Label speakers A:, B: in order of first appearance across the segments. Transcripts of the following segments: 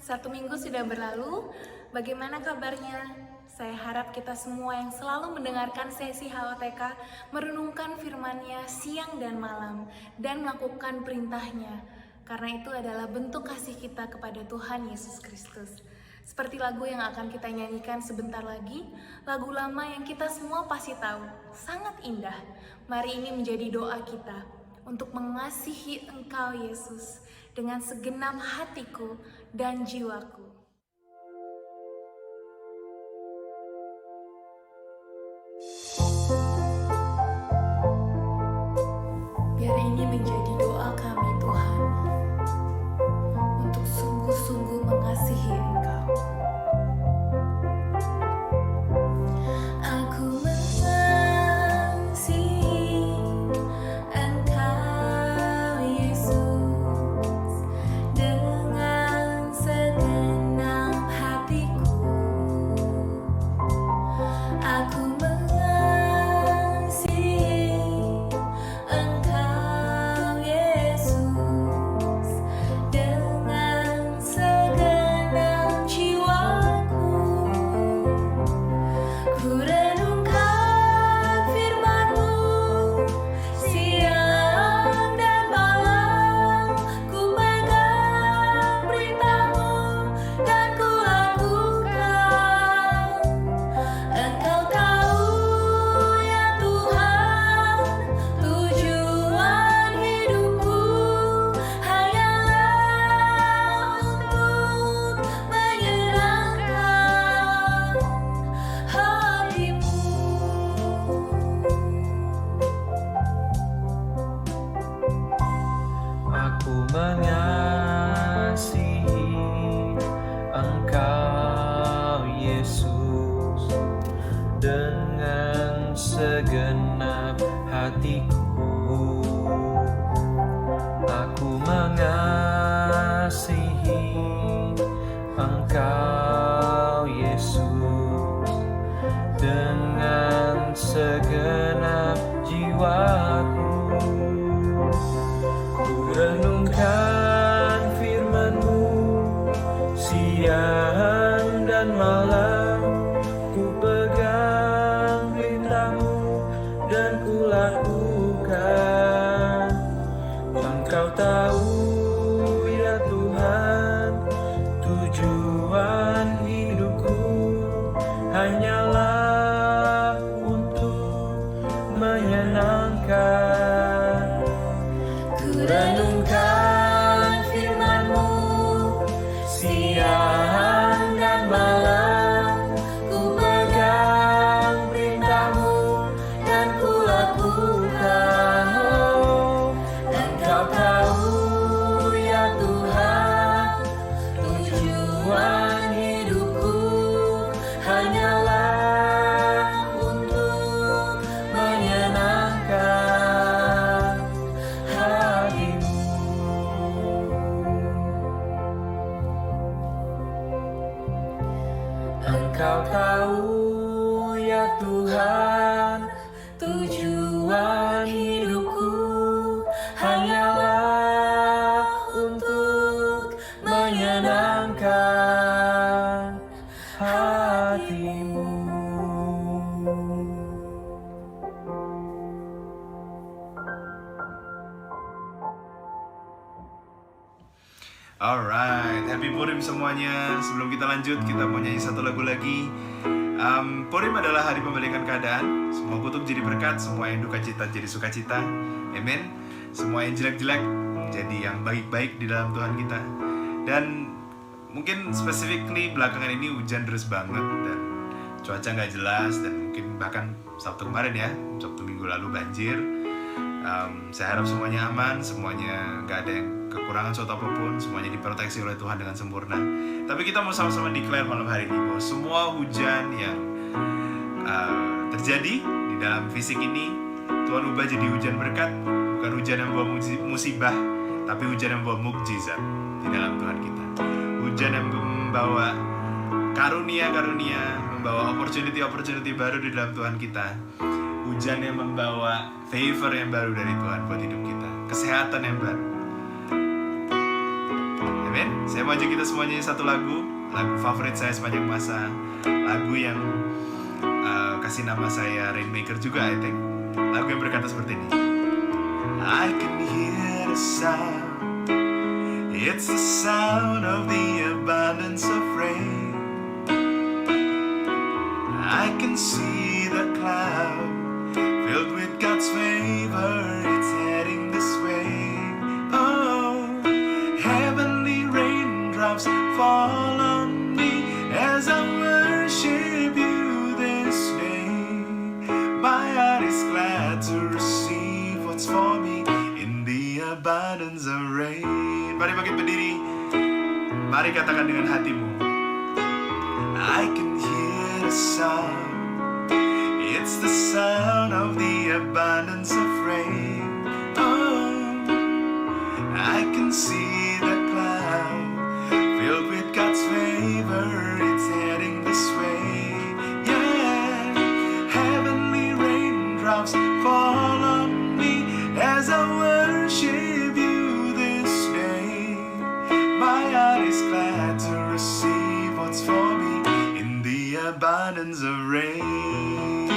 A: Satu minggu sudah berlalu, bagaimana kabarnya? Saya harap kita semua yang selalu mendengarkan sesi HOTK merenungkan firman-Nya siang dan malam dan melakukan perintahnya, karena itu adalah bentuk kasih kita kepada Tuhan Yesus Kristus. Seperti lagu yang akan kita nyanyikan sebentar lagi, lagu lama yang kita semua pasti tahu, sangat indah. Mari ini menjadi doa kita untuk mengasihi Engkau Yesus dengan segenap hatiku dan jiwaku. Biar ini menjadi doa kami Tuhan, untuk sungguh-sungguh mengasihi Engkau. Aku mengasihi Engkau Yesus dengan segenap hatiku. Aku mengasihi Engkau Yesus dengan segenap jiwaku. Ku renungkan firman-Mu siang dan malam, ku pegang perintah-Mu dan ku lakukan. Engkau tahu ya Tuhan, tujuan hidupku hanyalah untuk menyenangkan hati-Mu.
B: Aku mengasihi Engkau Yesus dengan segenap hatiku. Aku mengasihi Engkau Yesus dengan segenap jiwaku. Ku renungkan firman-Mu siang dan malam, ku pegang perintah-Mu dan ku lakukan. Engkau tahu ya Tuhan, tujuan hidupku hanyalah untuk menyenangkan. Ku renungkan firman-Mu siang dan malam, ku pegang perintah-Mu dan ku lakukan. Oh, Engkau tahu ya Tuhan, tujuan hidupku hanyalah untuk menyenangkan hati-Mu. Engkau tahu ya Tuhan, tujuan hidupku hanyalah untuk menyenangkan hati-Mu.
C: Alright, happy Purim semuanya. Sebelum kita lanjut, kita mau nyanyi satu lagu lagi. Purim adalah hari pembalikan keadaan. Semua kutuk jadi berkat, semua yang duka cita jadi sukacita. Amen. Semua yang jelek-jelek jadi yang baik-baik di dalam Tuhan kita. Dan mungkin specifically belakangan ini hujan deras banget dan cuaca nggak jelas, dan mungkin bahkan Sabtu kemarin ya, Sabtu minggu lalu banjir. Saya harap semuanya aman, semuanya nggak ada yang kekurangan suatu apapun, semuanya diproteksi oleh Tuhan dengan sempurna. Tapi kita mau sama-sama declare malam hari ini bahwa semua hujan yang terjadi di dalam fisik ini, Tuhan ubah jadi hujan berkat. Bukan hujan yang membawa musibah, tapi hujan yang membawa mukjizat di dalam Tuhan kita. Hujan yang membawa karunia-karunia, membawa opportunity baru di dalam Tuhan kita. Hujan yang membawa favor yang baru dari Tuhan buat hidup kita, kesehatan yang baru. Amin. Saya mau ajak kita semuanya satu lagu favorit saya sepanjang masa, lagu yang kasih nama saya Rainmaker juga, I think. Lagu yang berkata seperti ini. I can hear the sound, it's the sound of the abundance of rain. I can see the cloud filled with God's favor, it's heading this way. Oh, heavenly raindrops fall on me as I worship you this day. My heart is glad to receive what's for me in the abundance of rain. Mari bangkit berdiri, mari katakan dengan hatimu. I can hear the sound, it's the sound of the abundance of rain. Oh, I can see the cloud filled with God's favor, it's heading this way. Yeah, heavenly raindrops fall on me as I worship you this day. My heart is glad to receive what's for me in the abundance of rain.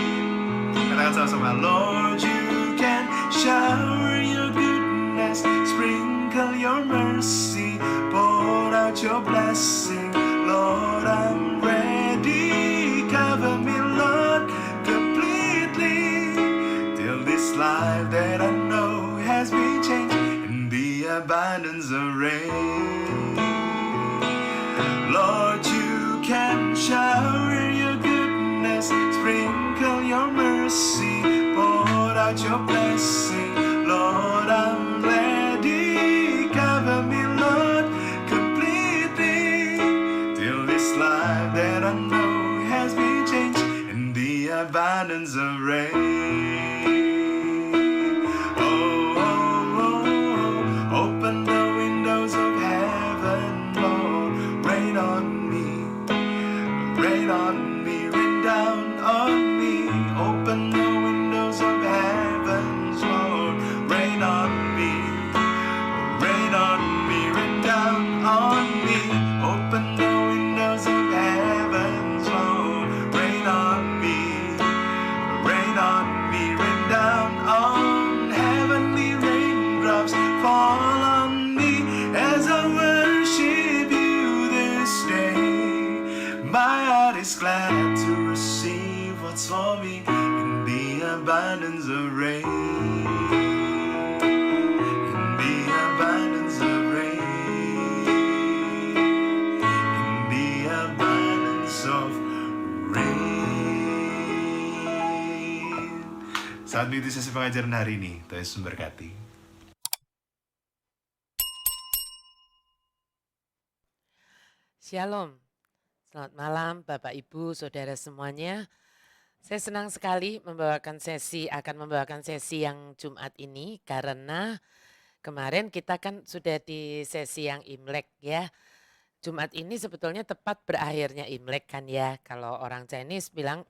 C: Katakan sama-sama, Lord, you can shower your goodness, sprinkle your mercy, pour out your blessing. Lord, I'm ready, cover me, Lord, completely, till this life that I know has been changed in the abundance of rain. Lord, you can shower your goodness, sprinkle your mercy, pour out your blessing. Lord, I'm ready, cover me, Lord, completely, till this life that I know has been changed in the abundance of rain. Oh, oh, oh, oh, open the windows of heaven, Lord, rain on me, rain on me, rain down on me. Open the windows of heaven, Lord, rain on me, rain on me, rain down on me. Open the windows of heaven, Lord, rain on me, rain on me, rain down on. Heavenly raindrops fall on me as I worship you this day. My heart is glad to receive what's for me in the abundance of rain. In the abundance of rain. In the abundance of rain. Saat itu sesi pengajaran hari ini, Tuhan Yesus memberkati.
D: Shalom, selamat malam Bapak Ibu Saudara semuanya. Saya senang sekali akan membawakan sesi yang Jumat ini karena kemarin kita kan sudah di sesi yang Imlek ya. Jumat ini sebetulnya tepat berakhirnya Imlek kan ya. Kalau orang Chinese bilang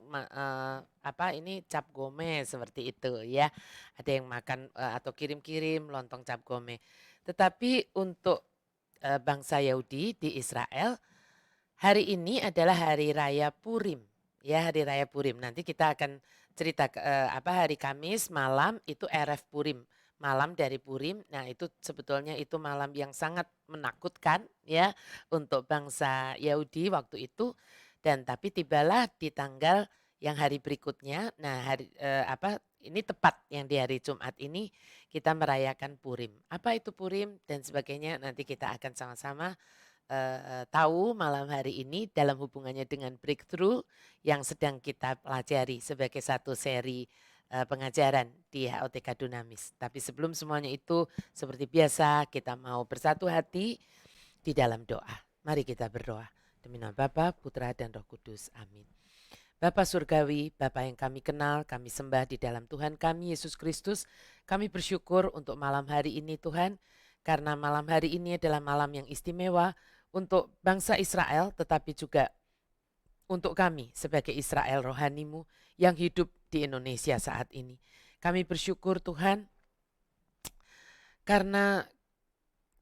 D: ini cap gome seperti itu ya. Ada yang makan atau kirim-kirim lontong cap gome. Tetapi untuk bangsa Yahudi di Israel, hari ini adalah hari raya Purim. Ya, hari raya Purim. Nanti kita akan cerita hari Kamis malam itu Erev Purim. Malam dari Purim. Nah, itu sebetulnya itu malam yang sangat menakutkan ya untuk bangsa Yahudi waktu itu, dan tapi tibalah di tanggal yang hari berikutnya. Nah, ini tepat yang di hari Jumat ini kita merayakan Purim. Apa itu Purim dan sebagainya nanti kita akan sama-sama tahu malam hari ini dalam hubungannya dengan breakthrough yang sedang kita pelajari sebagai satu seri pengajaran di HOTK Dunamis. Tapi sebelum semuanya itu seperti biasa kita mau bersatu hati di dalam doa. Mari kita berdoa. Demi nama Bapa, Putra dan Roh Kudus. Amin. Bapa Surgawi, Bapa yang kami kenal, kami sembah di dalam Tuhan kami Yesus Kristus. Kami bersyukur untuk malam hari ini Tuhan, karena malam hari ini adalah malam yang istimewa untuk bangsa Israel, tetapi juga untuk kami sebagai Israel rohanimu yang hidup di Indonesia saat ini. Kami bersyukur Tuhan, karena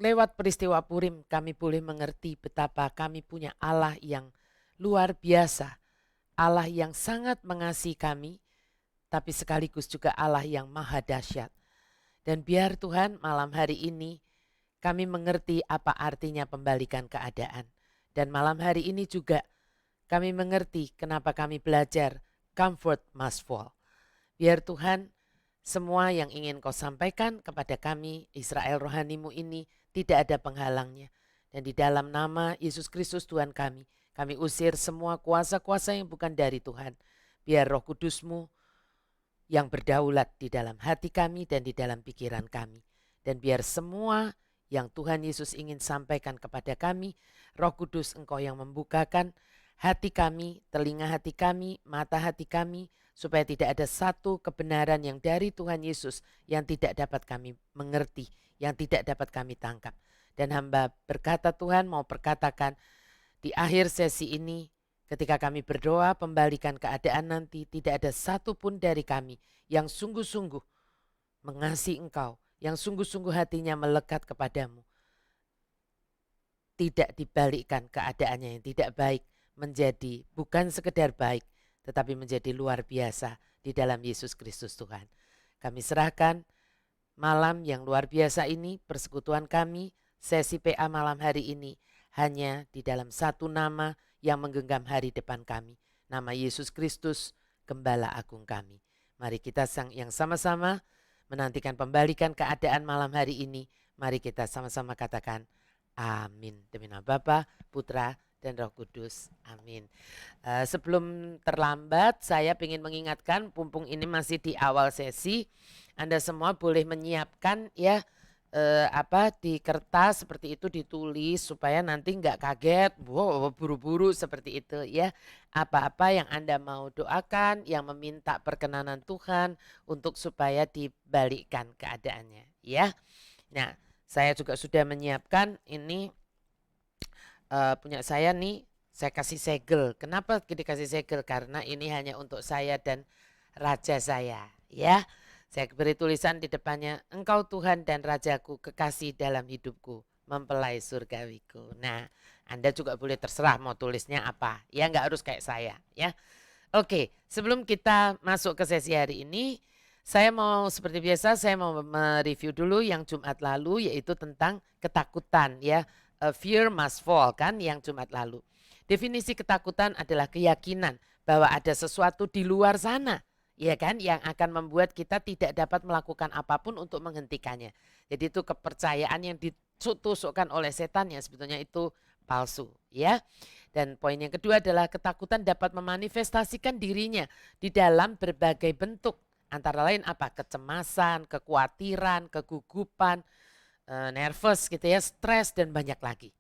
D: lewat peristiwa Purim kami boleh mengerti betapa kami punya Allah yang luar biasa. Allah yang sangat mengasihi kami, tapi sekaligus juga Allah yang maha dahsyat. Dan biar Tuhan malam hari ini kami mengerti apa artinya pembalikan keadaan. Dan malam hari ini juga kami mengerti kenapa kami belajar comfort must fall. Biar Tuhan semua yang ingin kau sampaikan kepada kami, Israel rohanimu ini, tidak ada penghalangnya. Dan di dalam nama Yesus Kristus Tuhan kami usir semua kuasa-kuasa yang bukan dari Tuhan. Biar Roh Kudus-Mu yang berdaulat di dalam hati kami dan di dalam pikiran kami. Dan biar semua yang Tuhan Yesus ingin sampaikan kepada kami, Roh Kudus Engkau yang membukakan hati kami, telinga hati kami, mata hati kami, supaya tidak ada satu kebenaran yang dari Tuhan Yesus yang tidak dapat kami mengerti, yang tidak dapat kami tangkap. Dan hamba berkata Tuhan mau perkatakan di akhir sesi ini, ketika kami berdoa pembalikan keadaan nanti, tidak ada satupun dari kami yang sungguh-sungguh mengasihi Engkau, yang sungguh-sungguh hatinya melekat kepadamu. Tidak dibalikkan keadaannya yang tidak baik menjadi bukan sekedar baik, tetapi menjadi luar biasa di dalam Yesus Kristus Tuhan. Kami serahkan malam yang luar biasa ini, persekutuan kami, sesi PA malam hari ini, hanya di dalam satu nama yang menggenggam hari depan kami. Nama Yesus Kristus, Gembala Agung kami. Mari kita yang sama-sama menantikan pembalikan keadaan malam hari ini. Mari kita sama-sama katakan amin. Demi nama Bapa, Putra, dan Roh Kudus. Amin. Sebelum terlambat, saya ingin mengingatkan, mumpung ini masih di awal sesi, Anda semua boleh menyiapkan ya di kertas seperti itu ditulis supaya nanti nggak kaget, buru-buru seperti itu ya. Apa-apa yang Anda mau doakan, yang meminta perkenanan Tuhan untuk supaya dibalikkan keadaannya ya. Nah, saya juga sudah menyiapkan ini punya saya nih, saya kasih segel. Kenapa dikasih segel? Karena ini hanya untuk saya dan raja saya ya. Saya beri tulisan di depannya, Engkau Tuhan dan Rajaku, kekasih dalam hidupku, mempelai surgawiku. Nah, Anda juga boleh terserah mau tulisnya apa. Ya, nggak harus kayak saya ya. Oke, sebelum kita masuk ke sesi hari ini, saya mau seperti biasa, saya mau mereview dulu yang Jumat lalu, yaitu tentang ketakutan ya. Fear must fall kan yang Jumat lalu. Definisi ketakutan adalah keyakinan bahwa ada sesuatu di luar sana, ya kan, yang akan membuat kita tidak dapat melakukan apapun untuk menghentikannya. Jadi itu kepercayaan yang ditusukkan oleh setan yang sebetulnya itu palsu ya. Dan poin yang kedua adalah ketakutan dapat memanifestasikan dirinya di dalam berbagai bentuk. Antara lain apa? Kecemasan, kekhawatiran, kegugupan, nervous gitu ya, stres dan banyak lagi.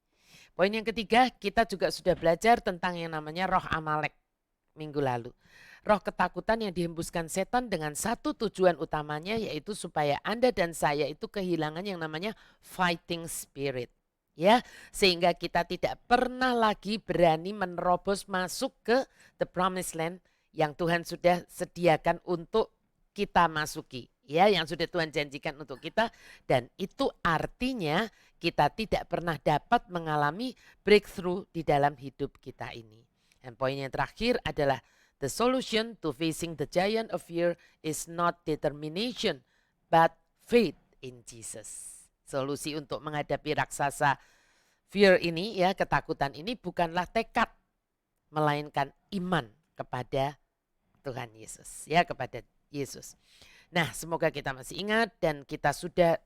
D: Poin yang ketiga, kita juga sudah belajar tentang yang namanya roh Amalek minggu lalu. Roh ketakutan yang dihembuskan setan dengan satu tujuan utamanya, yaitu supaya Anda dan saya itu kehilangan yang namanya fighting spirit. Ya, sehingga kita tidak pernah lagi berani menerobos masuk ke the promised land yang Tuhan sudah sediakan untuk kita masuki. Ya, yang sudah Tuhan janjikan untuk kita, dan itu artinya kita tidak pernah dapat mengalami breakthrough di dalam hidup kita ini. Dan poin yang terakhir adalah the solution to facing the giant of fear is not determination, but faith in Jesus. Solusi untuk menghadapi raksasa fear ini ya, ketakutan ini bukanlah tekad, melainkan iman kepada Tuhan Yesus, ya, kepada Yesus. Nah, semoga kita masih ingat dan kita sudah,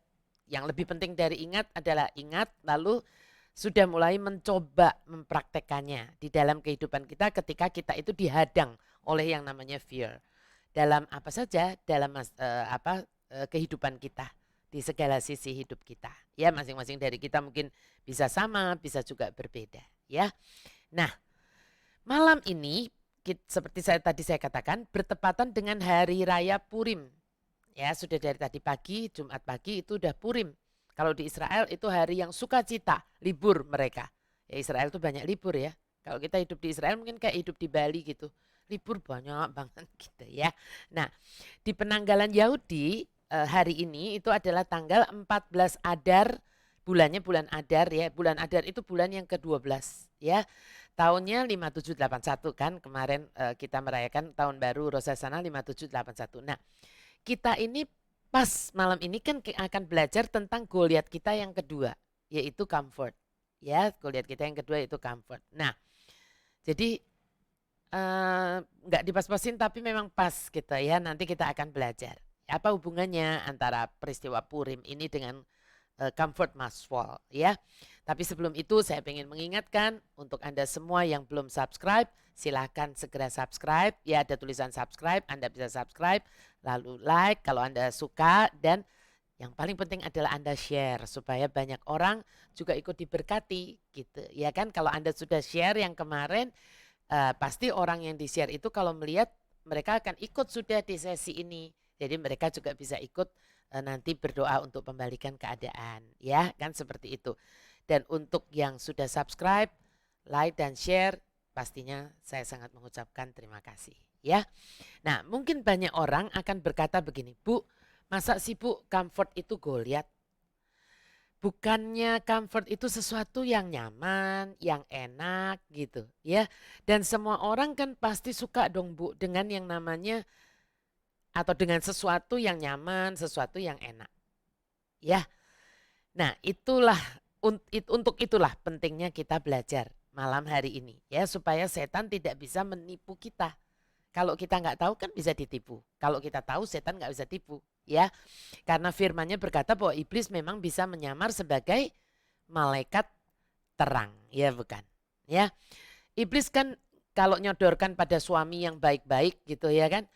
D: yang lebih penting dari ingat adalah ingat lalu sudah mulai mencoba mempraktekannya di dalam kehidupan kita ketika kita itu dihadang oleh yang namanya fear. Dalam apa saja, dalam kehidupan kita, di segala sisi hidup kita. Ya, masing-masing dari kita mungkin bisa sama, bisa juga berbeda. Ya. Nah, malam ini seperti tadi saya katakan bertepatan dengan hari raya Purim. Ya, sudah dari tadi pagi, Jumat pagi itu udah Purim. Kalau di Israel itu hari yang sukacita, libur mereka. Ya, Israel itu banyak libur ya. Kalau kita hidup di Israel mungkin kayak hidup di Bali gitu. Libur banyak banget gitu ya. Nah, di penanggalan Yahudi hari ini itu adalah tanggal 14 Adar bulannya bulan Adar ya. Bulan Adar itu bulan yang ke-12 ya. Tahunnya 5781 kan kemarin kita merayakan tahun baru Rosh Hashanah 5781. Nah, kita ini pas malam ini kan akan belajar tentang Goliat kita yang kedua, yaitu comfort. Ya, Goliat kita yang kedua itu comfort. Nah, jadi nggak dipas-pasin tapi memang pas gitu ya. Nanti kita akan belajar. Apa hubungannya antara peristiwa Purim ini dengan comfort must fall ya. Tapi sebelum itu saya ingin mengingatkan untuk Anda semua yang belum subscribe, silahkan segera subscribe. Ya, ada tulisan subscribe, Anda bisa subscribe, lalu like kalau Anda suka, dan yang paling penting adalah Anda share supaya banyak orang juga ikut diberkati gitu. Ya kan, kalau Anda sudah share yang kemarin, pasti orang yang di-share itu kalau melihat mereka akan ikut sudah di sesi ini. Jadi mereka juga bisa ikut nanti berdoa untuk membalikan keadaan. Ya kan seperti itu. Dan untuk yang sudah subscribe, like dan share, pastinya saya sangat mengucapkan terima kasih. Ya. Nah mungkin banyak orang akan berkata begini, Bu, masa sih Bu comfort itu Goliat? Bukannya comfort itu sesuatu yang nyaman, yang enak gitu ya. Dan semua orang kan pasti suka dong Bu dengan yang namanya atau dengan sesuatu yang nyaman, sesuatu yang enak. Ya. Nah, untuk itulah pentingnya kita belajar malam hari ini ya, supaya setan tidak bisa menipu kita. Kalau kita nggak tahu kan bisa ditipu. Kalau kita tahu setan nggak bisa tipu ya. Karena firman-Nya berkata bahwa iblis memang bisa menyamar sebagai malaikat terang, ya bukan? Ya. Iblis kan kalau nyodorkan pada suami yang baik-baik gitu ya kan.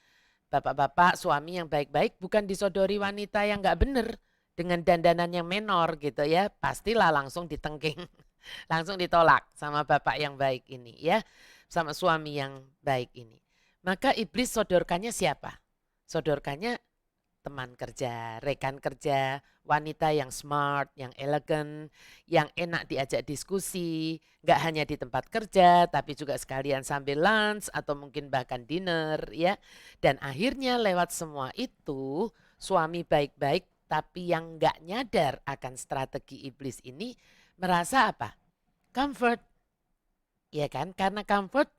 D: Bapak-bapak suami yang baik-baik bukan disodori wanita yang nggak bener dengan dandanan yang menor gitu ya. Pastilah langsung ditengking, langsung ditolak sama bapak yang baik ini ya. Sama suami yang baik ini. Maka iblis sodorkannya siapa? Sodorkannya teman kerja, rekan kerja, wanita yang smart, yang elegan, yang enak diajak diskusi, nggak hanya di tempat kerja, tapi juga sekalian sambil lunch atau mungkin bahkan dinner ya. Dan akhirnya lewat semua itu, suami baik-baik tapi yang nggak nyadar akan strategi iblis ini merasa apa? Comfort, ya kan? Karena comfort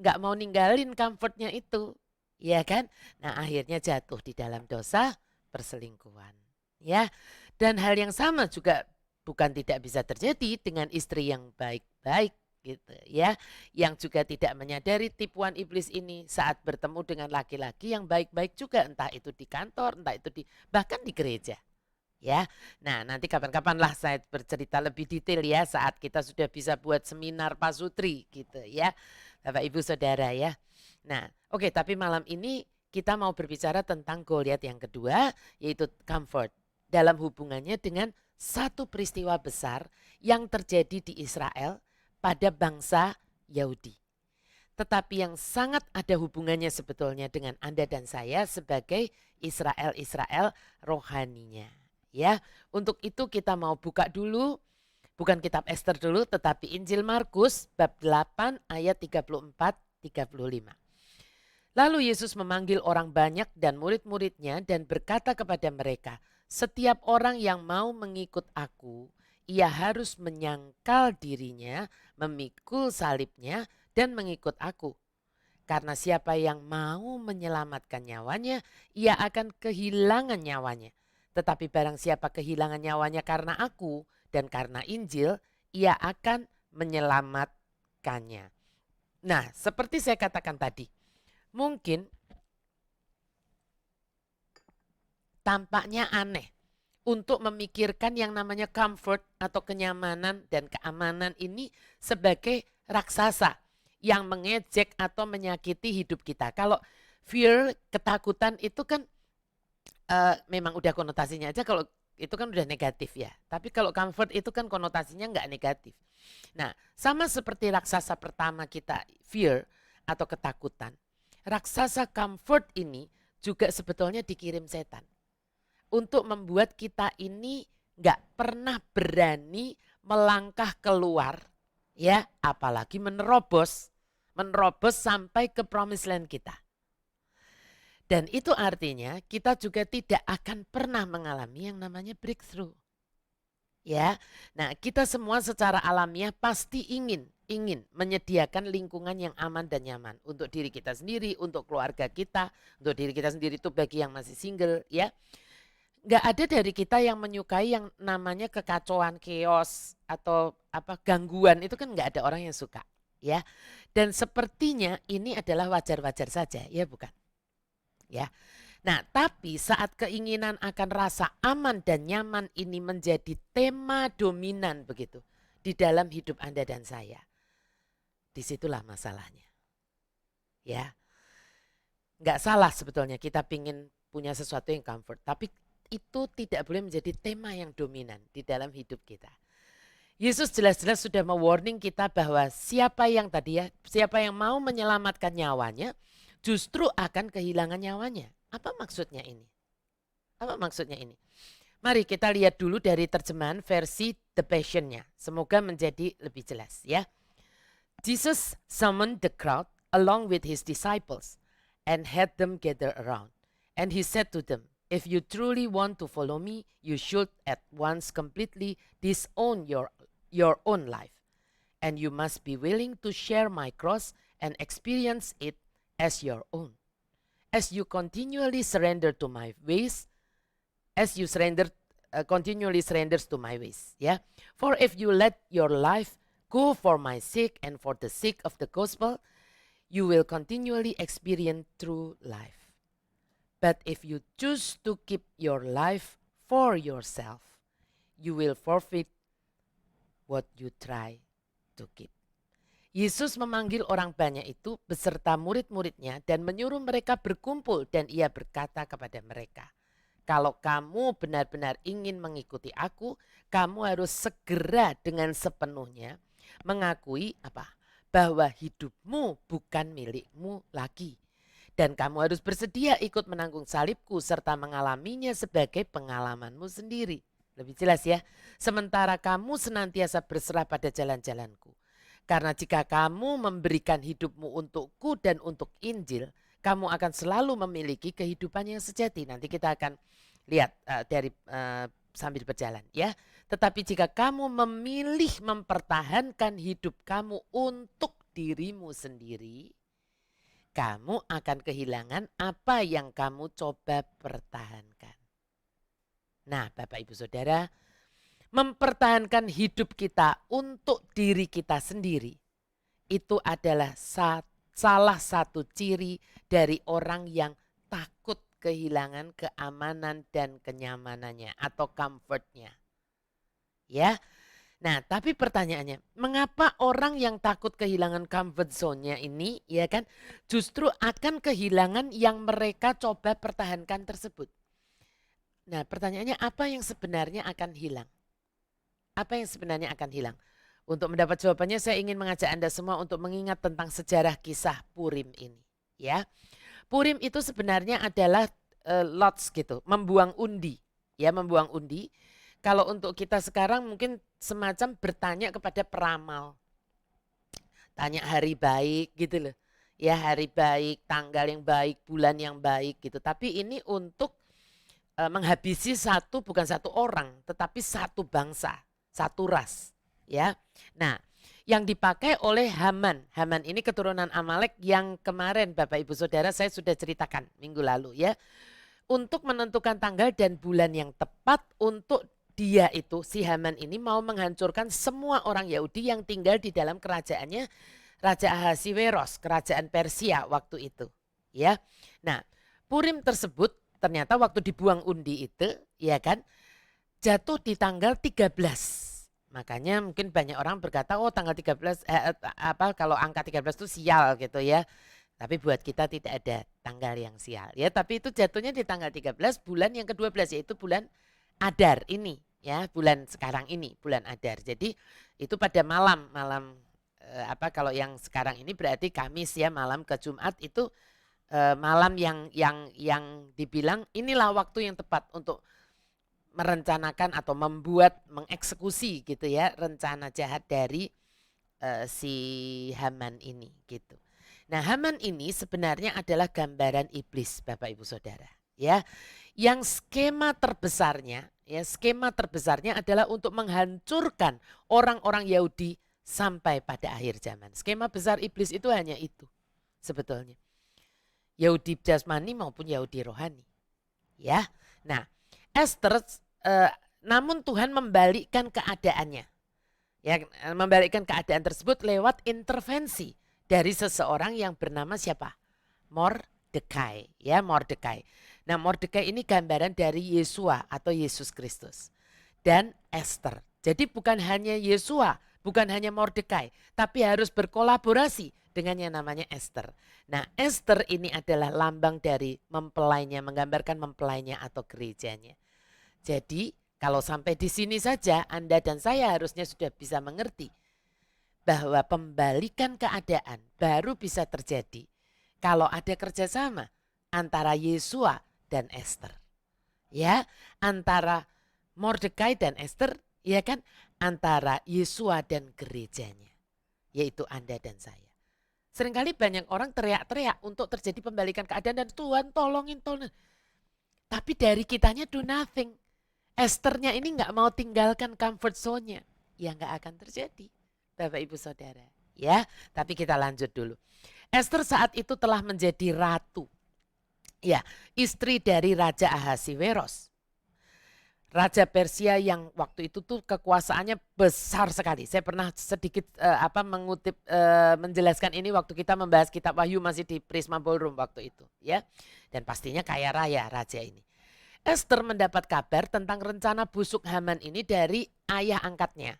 D: nggak mau ninggalin comfortnya itu. Ya kan? Nah akhirnya jatuh di dalam dosa perselingkuhan. Ya, dan hal yang sama juga bukan tidak bisa terjadi dengan istri yang baik-baik gitu ya. Yang juga tidak menyadari tipuan iblis ini saat bertemu dengan laki-laki yang baik-baik juga. Entah itu di kantor, entah itu bahkan di gereja. Ya, nah nanti kapan-kapan lah saya bercerita lebih detail ya saat kita sudah bisa buat seminar pasutri gitu ya. Bapak Ibu Saudara ya. Nah, oke, tapi malam ini kita mau berbicara tentang Goliat yang kedua, yaitu comfort. Dalam hubungannya dengan satu peristiwa besar yang terjadi di Israel pada bangsa Yahudi. Tetapi yang sangat ada hubungannya sebetulnya dengan Anda dan saya sebagai Israel rohaninya. Ya, untuk itu kita mau buka dulu, bukan kitab Ester dulu, tetapi Injil Markus bab 8 ayat 34-35. Lalu Yesus memanggil orang banyak dan murid-muridnya dan berkata kepada mereka, setiap orang yang mau mengikut aku, ia harus menyangkal dirinya, memikul salibnya dan mengikut aku. Karena siapa yang mau menyelamatkan nyawanya, ia akan kehilangan nyawanya. Tetapi barang siapa kehilangan nyawanya karena aku dan karena Injil, ia akan menyelamatkannya. Nah, seperti saya katakan tadi, mungkin tampaknya aneh untuk memikirkan yang namanya comfort atau kenyamanan dan keamanan ini sebagai raksasa yang mengejek atau menyakiti hidup kita. Kalau fear, ketakutan itu kan memang udah konotasinya aja, kalau itu kan udah negatif ya. Tapi kalau comfort itu kan konotasinya nggak negatif. Nah, sama seperti raksasa pertama kita, fear atau ketakutan. Raksasa comfort ini juga sebetulnya dikirim setan untuk membuat kita ini nggak pernah berani melangkah keluar, ya, apalagi menerobos sampai ke promised land kita. Dan itu artinya kita juga tidak akan pernah mengalami yang namanya breakthrough. Ya. Nah, kita semua secara alamiah pasti ingin menyediakan lingkungan yang aman dan nyaman untuk diri kita sendiri, untuk keluarga kita, untuk diri kita sendiri itu bagi yang masih single ya. Nggak ada dari kita yang menyukai yang namanya kekacauan, chaos atau apa gangguan, itu kan nggak ada orang yang suka ya. Dan sepertinya ini adalah wajar-wajar saja ya bukan? Ya. Nah, tapi saat keinginan akan rasa aman dan nyaman ini menjadi tema dominan begitu di dalam hidup Anda dan saya. Disitulah masalahnya. Ya, nggak salah sebetulnya kita pingin punya sesuatu yang comfort, tapi itu tidak boleh menjadi tema yang dominan di dalam hidup kita. Yesus jelas-jelas sudah mewarning kita bahwa siapa yang mau menyelamatkan nyawanya justru akan kehilangan nyawanya. Apa maksudnya ini? Apa maksudnya ini? Mari kita lihat dulu dari terjemahan versi The Passion-nya. Semoga menjadi lebih jelas ya. Jesus summoned the crowd along with his disciples and had them gather around. And he said to them, if you truly want to follow me, you should at once completely disown your own life. And you must be willing to share my cross and experience it as your own. As you continually surrender to my ways, continually surrenders to my ways. Yeah. For if you let your life go for my sake and for the sake of the gospel, you will continually experience true life. But if you choose to keep your life for yourself, you will forfeit what you try to keep. Yesus memanggil orang banyak itu beserta murid-muridnya dan menyuruh mereka berkumpul dan ia berkata kepada mereka, kalau kamu benar-benar ingin mengikuti aku, kamu harus segera dengan sepenuhnya mengakui apa? Bahwa hidupmu bukan milikmu lagi. Dan kamu harus bersedia ikut menanggung salibku serta mengalaminya sebagai pengalamanmu sendiri. Lebih jelas ya, sementara kamu senantiasa berserah pada jalan-jalanku. Karena jika kamu memberikan hidupmu untukku dan untuk Injil, kamu akan selalu memiliki kehidupan yang sejati. Nanti kita akan lihat sambil berjalan ya. Tetapi jika kamu memilih mempertahankan hidup kamu untuk dirimu sendiri, kamu akan kehilangan apa yang kamu coba pertahankan. Nah, Bapak Ibu Saudara, mempertahankan hidup kita untuk diri kita sendiri itu adalah salah satu ciri dari orang yang takut kehilangan keamanan dan kenyamanannya atau comfortnya. Ya. Nah, tapi pertanyaannya, mengapa orang yang takut kehilangan comfort zone-nya ini ya kan justru akan kehilangan yang mereka coba pertahankan tersebut? Nah, pertanyaannya apa yang sebenarnya akan hilang? Apa yang sebenarnya akan hilang? Untuk mendapat jawabannya saya ingin mengajak Anda semua untuk mengingat tentang sejarah kisah Purim ini. Ya, Purim itu sebenarnya adalah lots gitu, membuang undi. Ya, membuang undi. Kalau untuk kita sekarang mungkin semacam bertanya kepada peramal. Tanya hari baik gitu loh. Ya, hari baik, tanggal yang baik, bulan yang baik gitu. Tapi ini untuk menghabisi bukan satu orang, tetapi satu bangsa. Satu ras ya. Nah, yang dipakai oleh Haman. Haman ini keturunan Amalek yang kemarin Bapak Ibu Saudara saya sudah ceritakan minggu lalu ya. Untuk menentukan tanggal dan bulan yang tepat untuk dia itu si Haman ini mau menghancurkan semua orang Yahudi yang tinggal di dalam kerajaannya Raja Ahasiweros, kerajaan Persia waktu itu ya. Nah, Purim tersebut ternyata waktu dibuang undi itu ya kan jatuh di tanggal 13. Makanya mungkin banyak orang berkata, oh tanggal 13, kalau angka 13 itu sial gitu ya. Tapi buat kita tidak ada tanggal yang sial ya. Tapi itu jatuhnya di tanggal 13 bulan yang ke-12 yaitu bulan Adar ini ya. Bulan sekarang ini, bulan Adar. Jadi itu pada malam kalau yang sekarang ini berarti Kamis ya, malam ke Jumat itu malam yang dibilang inilah waktu yang tepat untuk merencanakan atau mengeksekusi gitu ya rencana jahat dari si Haman ini gitu. Nah, Haman ini sebenarnya adalah gambaran iblis Bapak Ibu Saudara ya. Yang skema terbesarnya Ya, skema terbesarnya adalah untuk menghancurkan orang-orang Yahudi sampai pada akhir zaman. Skema besar iblis itu hanya itu sebetulnya. Yahudi jasmani maupun Yahudi rohani. Ya. Nah, Esther namun Tuhan membalikkan keadaannya. Ya, membalikkan keadaan tersebut lewat intervensi dari seseorang yang bernama siapa? Mordekai, ya Mordekai. Nah, Mordekai ini gambaran dari Yesua atau Yesus Kristus dan Esther. Jadi bukan hanya Yesua, bukan hanya Mordekai, tapi harus berkolaborasi dengan yang namanya Esther. Nah, Esther ini adalah lambang dari mempelainya, menggambarkan mempelainya atau gerejanya. Jadi kalau sampai di sini saja Anda dan saya harusnya sudah bisa mengerti bahwa pembalikan keadaan baru bisa terjadi kalau ada kerjasama antara Yesua dan Esther. Ya, antara Mordekai dan Esther, ya kan, antara Yesua dan gerejanya, yaitu Anda dan saya. Seringkali banyak orang teriak-teriak untuk terjadi pembalikan keadaan dan Tuhan tolongin. Tapi dari kitanya do nothing. Esthernya ini nggak mau tinggalkan comfort zone-nya. Ya nggak akan terjadi, Bapak Ibu Saudara. Ya, tapi kita lanjut dulu. Esther saat itu telah menjadi ratu. Ya, istri dari Raja Ahasiweros. Raja Persia yang waktu itu tuh kekuasaannya besar sekali. Saya pernah sedikit mengutip menjelaskan ini waktu kita membahas kitab Wahyu masih di Prisma Ballroom waktu itu, ya. Dan pastinya kaya raya raja ini. Esther mendapat kabar tentang rencana busuk Haman ini dari ayah angkatnya,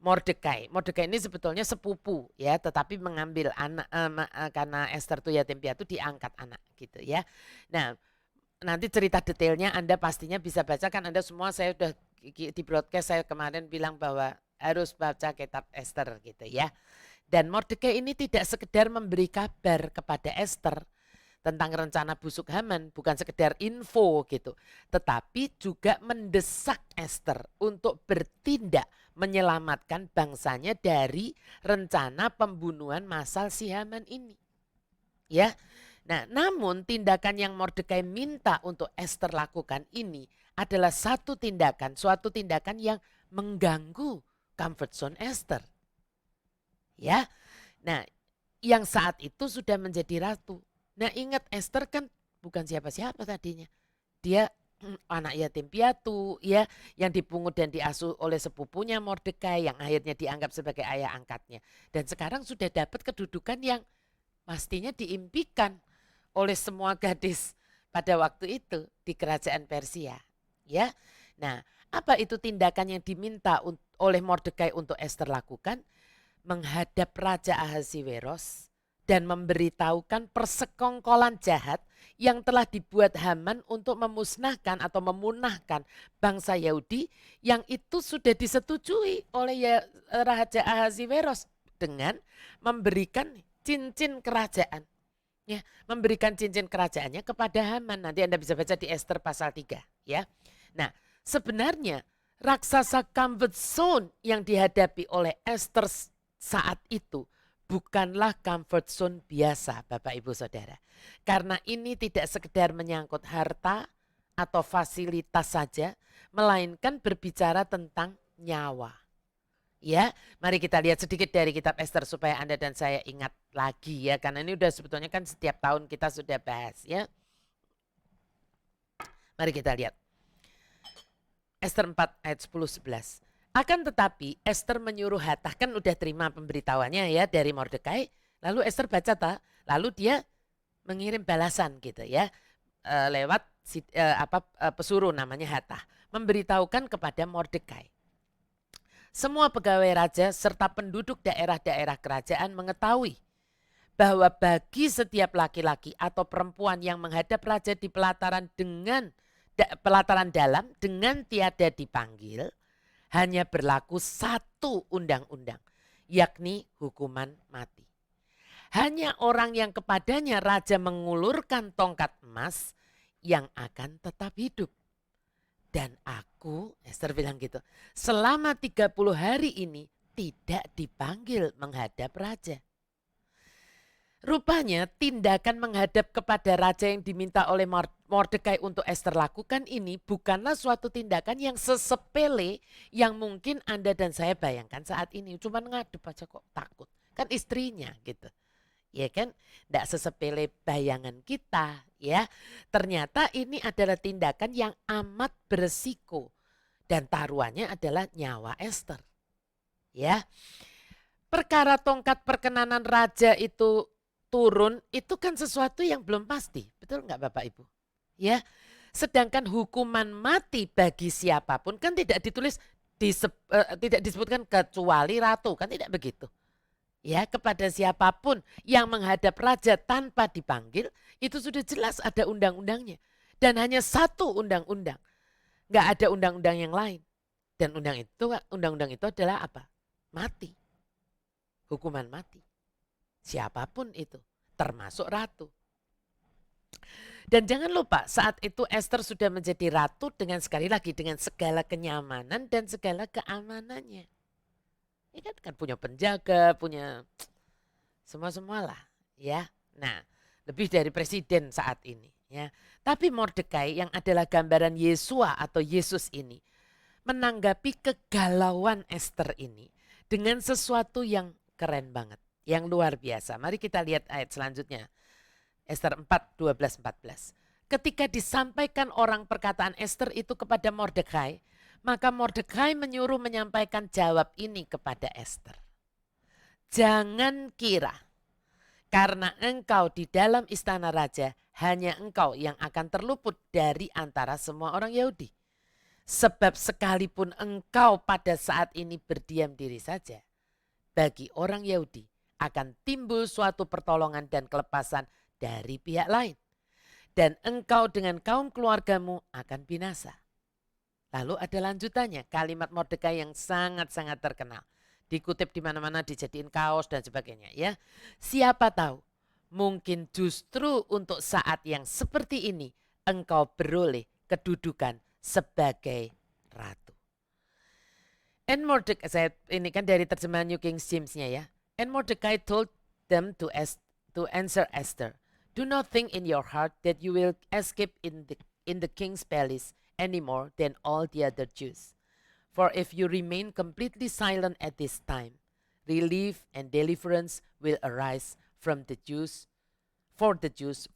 D: Mordekai. Mordekai ini sebetulnya sepupu, ya, tetapi mengambil anak karena Esther tuh yatim piatu diangkat anak gitu, ya. Nah, nanti cerita detailnya Anda pastinya bisa baca, kan Anda semua, saya udah di broadcast saya kemarin bilang bahwa harus baca kitab Esther gitu, ya. Dan Mordekai ini tidak sekedar memberi kabar kepada Esther tentang rencana busuk Haman, bukan sekedar info gitu, tetapi juga mendesak Esther untuk bertindak menyelamatkan bangsanya dari rencana pembunuhan massal si Haman ini. Ya. Nah, namun tindakan yang Mordekai minta untuk Esther lakukan ini adalah suatu tindakan yang mengganggu comfort zone Esther. Ya. Nah, yang saat itu sudah menjadi ratu. Nah, ingat Esther kan bukan siapa-siapa tadinya. Dia anak yatim piatu, ya, yang dipungut dan diasuh oleh sepupunya Mordekai yang akhirnya dianggap sebagai ayah angkatnya. Dan sekarang sudah dapat kedudukan yang pastinya diimpikan oleh semua gadis pada waktu itu di kerajaan Persia, ya. Nah, apa itu tindakan yang diminta oleh Mordekai untuk Esther lakukan? Menghadap Raja Ahasiweros dan memberitahukan persekongkolan jahat yang telah dibuat Haman untuk memusnahkan atau memunahkan bangsa Yahudi yang itu sudah disetujui oleh Raja Ahasiweros dengan memberikan cincin kerajaan. Ya, memberikan cincin kerajaannya kepada Haman. Nanti Anda bisa baca di Esther pasal 3. Ya. Nah, sebenarnya raksasa comfort zone yang dihadapi oleh Esther saat itu bukanlah comfort zone biasa, Bapak Ibu Saudara. Karena ini tidak sekedar menyangkut harta atau fasilitas saja, melainkan berbicara tentang nyawa. Ya, mari kita lihat sedikit dari kitab Esther supaya Anda dan saya ingat lagi, ya, karena ini udah sebetulnya kan setiap tahun kita sudah bahas, ya. Mari kita lihat. Esther 4 ayat 10-11. Akan tetapi Esther menyuruh Hatach, kan udah terima pemberitahuannya ya dari Mordekai. Lalu Esther baca lalu dia mengirim balasan gitu ya, lewat pesuruh namanya Hatach, memberitahukan kepada Mordekai. Semua pegawai raja serta penduduk daerah-daerah kerajaan mengetahui bahwa bagi setiap laki-laki atau perempuan yang menghadap raja di pelataran dalam dengan tiada dipanggil, hanya berlaku satu undang-undang, yakni hukuman mati. Hanya orang yang kepadanya raja mengulurkan tongkat emas yang akan tetap hidup. Dan aku, Esther bilang gitu, selama 30 hari ini tidak dipanggil menghadap raja. Rupanya tindakan menghadap kepada raja yang diminta oleh Mordekai untuk Esther lakukan ini bukanlah suatu tindakan yang sesepele yang mungkin Anda dan saya bayangkan saat ini. Cuma ngadep aja kok takut. Kan istrinya gitu. Ya kan, tidak sesepele bayangan kita ya. Ternyata ini adalah tindakan yang amat beresiko dan taruhannya adalah nyawa Esther. Ya, perkara tongkat perkenanan raja itu turun itu kan sesuatu yang belum pasti, betul nggak Bapak Ibu? Ya, sedangkan hukuman mati bagi siapapun kan tidak ditulis tidak disebutkan kecuali ratu, kan tidak begitu. Ya, kepada siapapun yang menghadap raja tanpa dipanggil, itu sudah jelas ada undang-undangnya. Dan hanya satu undang-undang, nggak ada undang-undang yang lain. Dan undang-undang itu adalah apa? Mati. Hukuman mati. Siapapun itu, termasuk ratu. Dan jangan lupa saat itu Esther sudah menjadi ratu dengan sekali lagi dengan segala kenyamanan dan segala keamanannya. Ini kan punya penjaga, punya semua-semua lah ya. Nah, lebih dari presiden saat ini ya. Tapi Mordekai yang adalah gambaran Yesua atau Yesus ini menanggapi kegalauan Esther ini dengan sesuatu yang keren banget, yang luar biasa. Mari kita lihat ayat selanjutnya. Esther 4, 12, 14. Ketika disampaikan orang perkataan Esther itu kepada Mordekai, maka Mordekai menyuruh menyampaikan jawab ini kepada Esther. Jangan kira karena engkau di dalam istana raja, hanya engkau yang akan terluput dari antara semua orang Yahudi. Sebab sekalipun engkau pada saat ini berdiam diri saja, bagi orang Yahudi akan timbul suatu pertolongan dan kelepasan dari pihak lain. Dan engkau dengan kaum keluargamu akan binasa. Lalu ada lanjutannya, kalimat Mordekai yang sangat-sangat terkenal. Dikutip di mana-mana, dijadiin kaos dan sebagainya ya. Siapa tahu, mungkin justru untuk saat yang seperti ini engkau beroleh kedudukan sebagai ratu. And Mordecai, ini kan dari terjemahan New King James-nya ya. And Mordecai told them to answer Esther, do not think in your heart that you will escape in the king's palace any more than all the other Jews. For if you remain completely silent at this time, relief and deliverance will arise for the Jews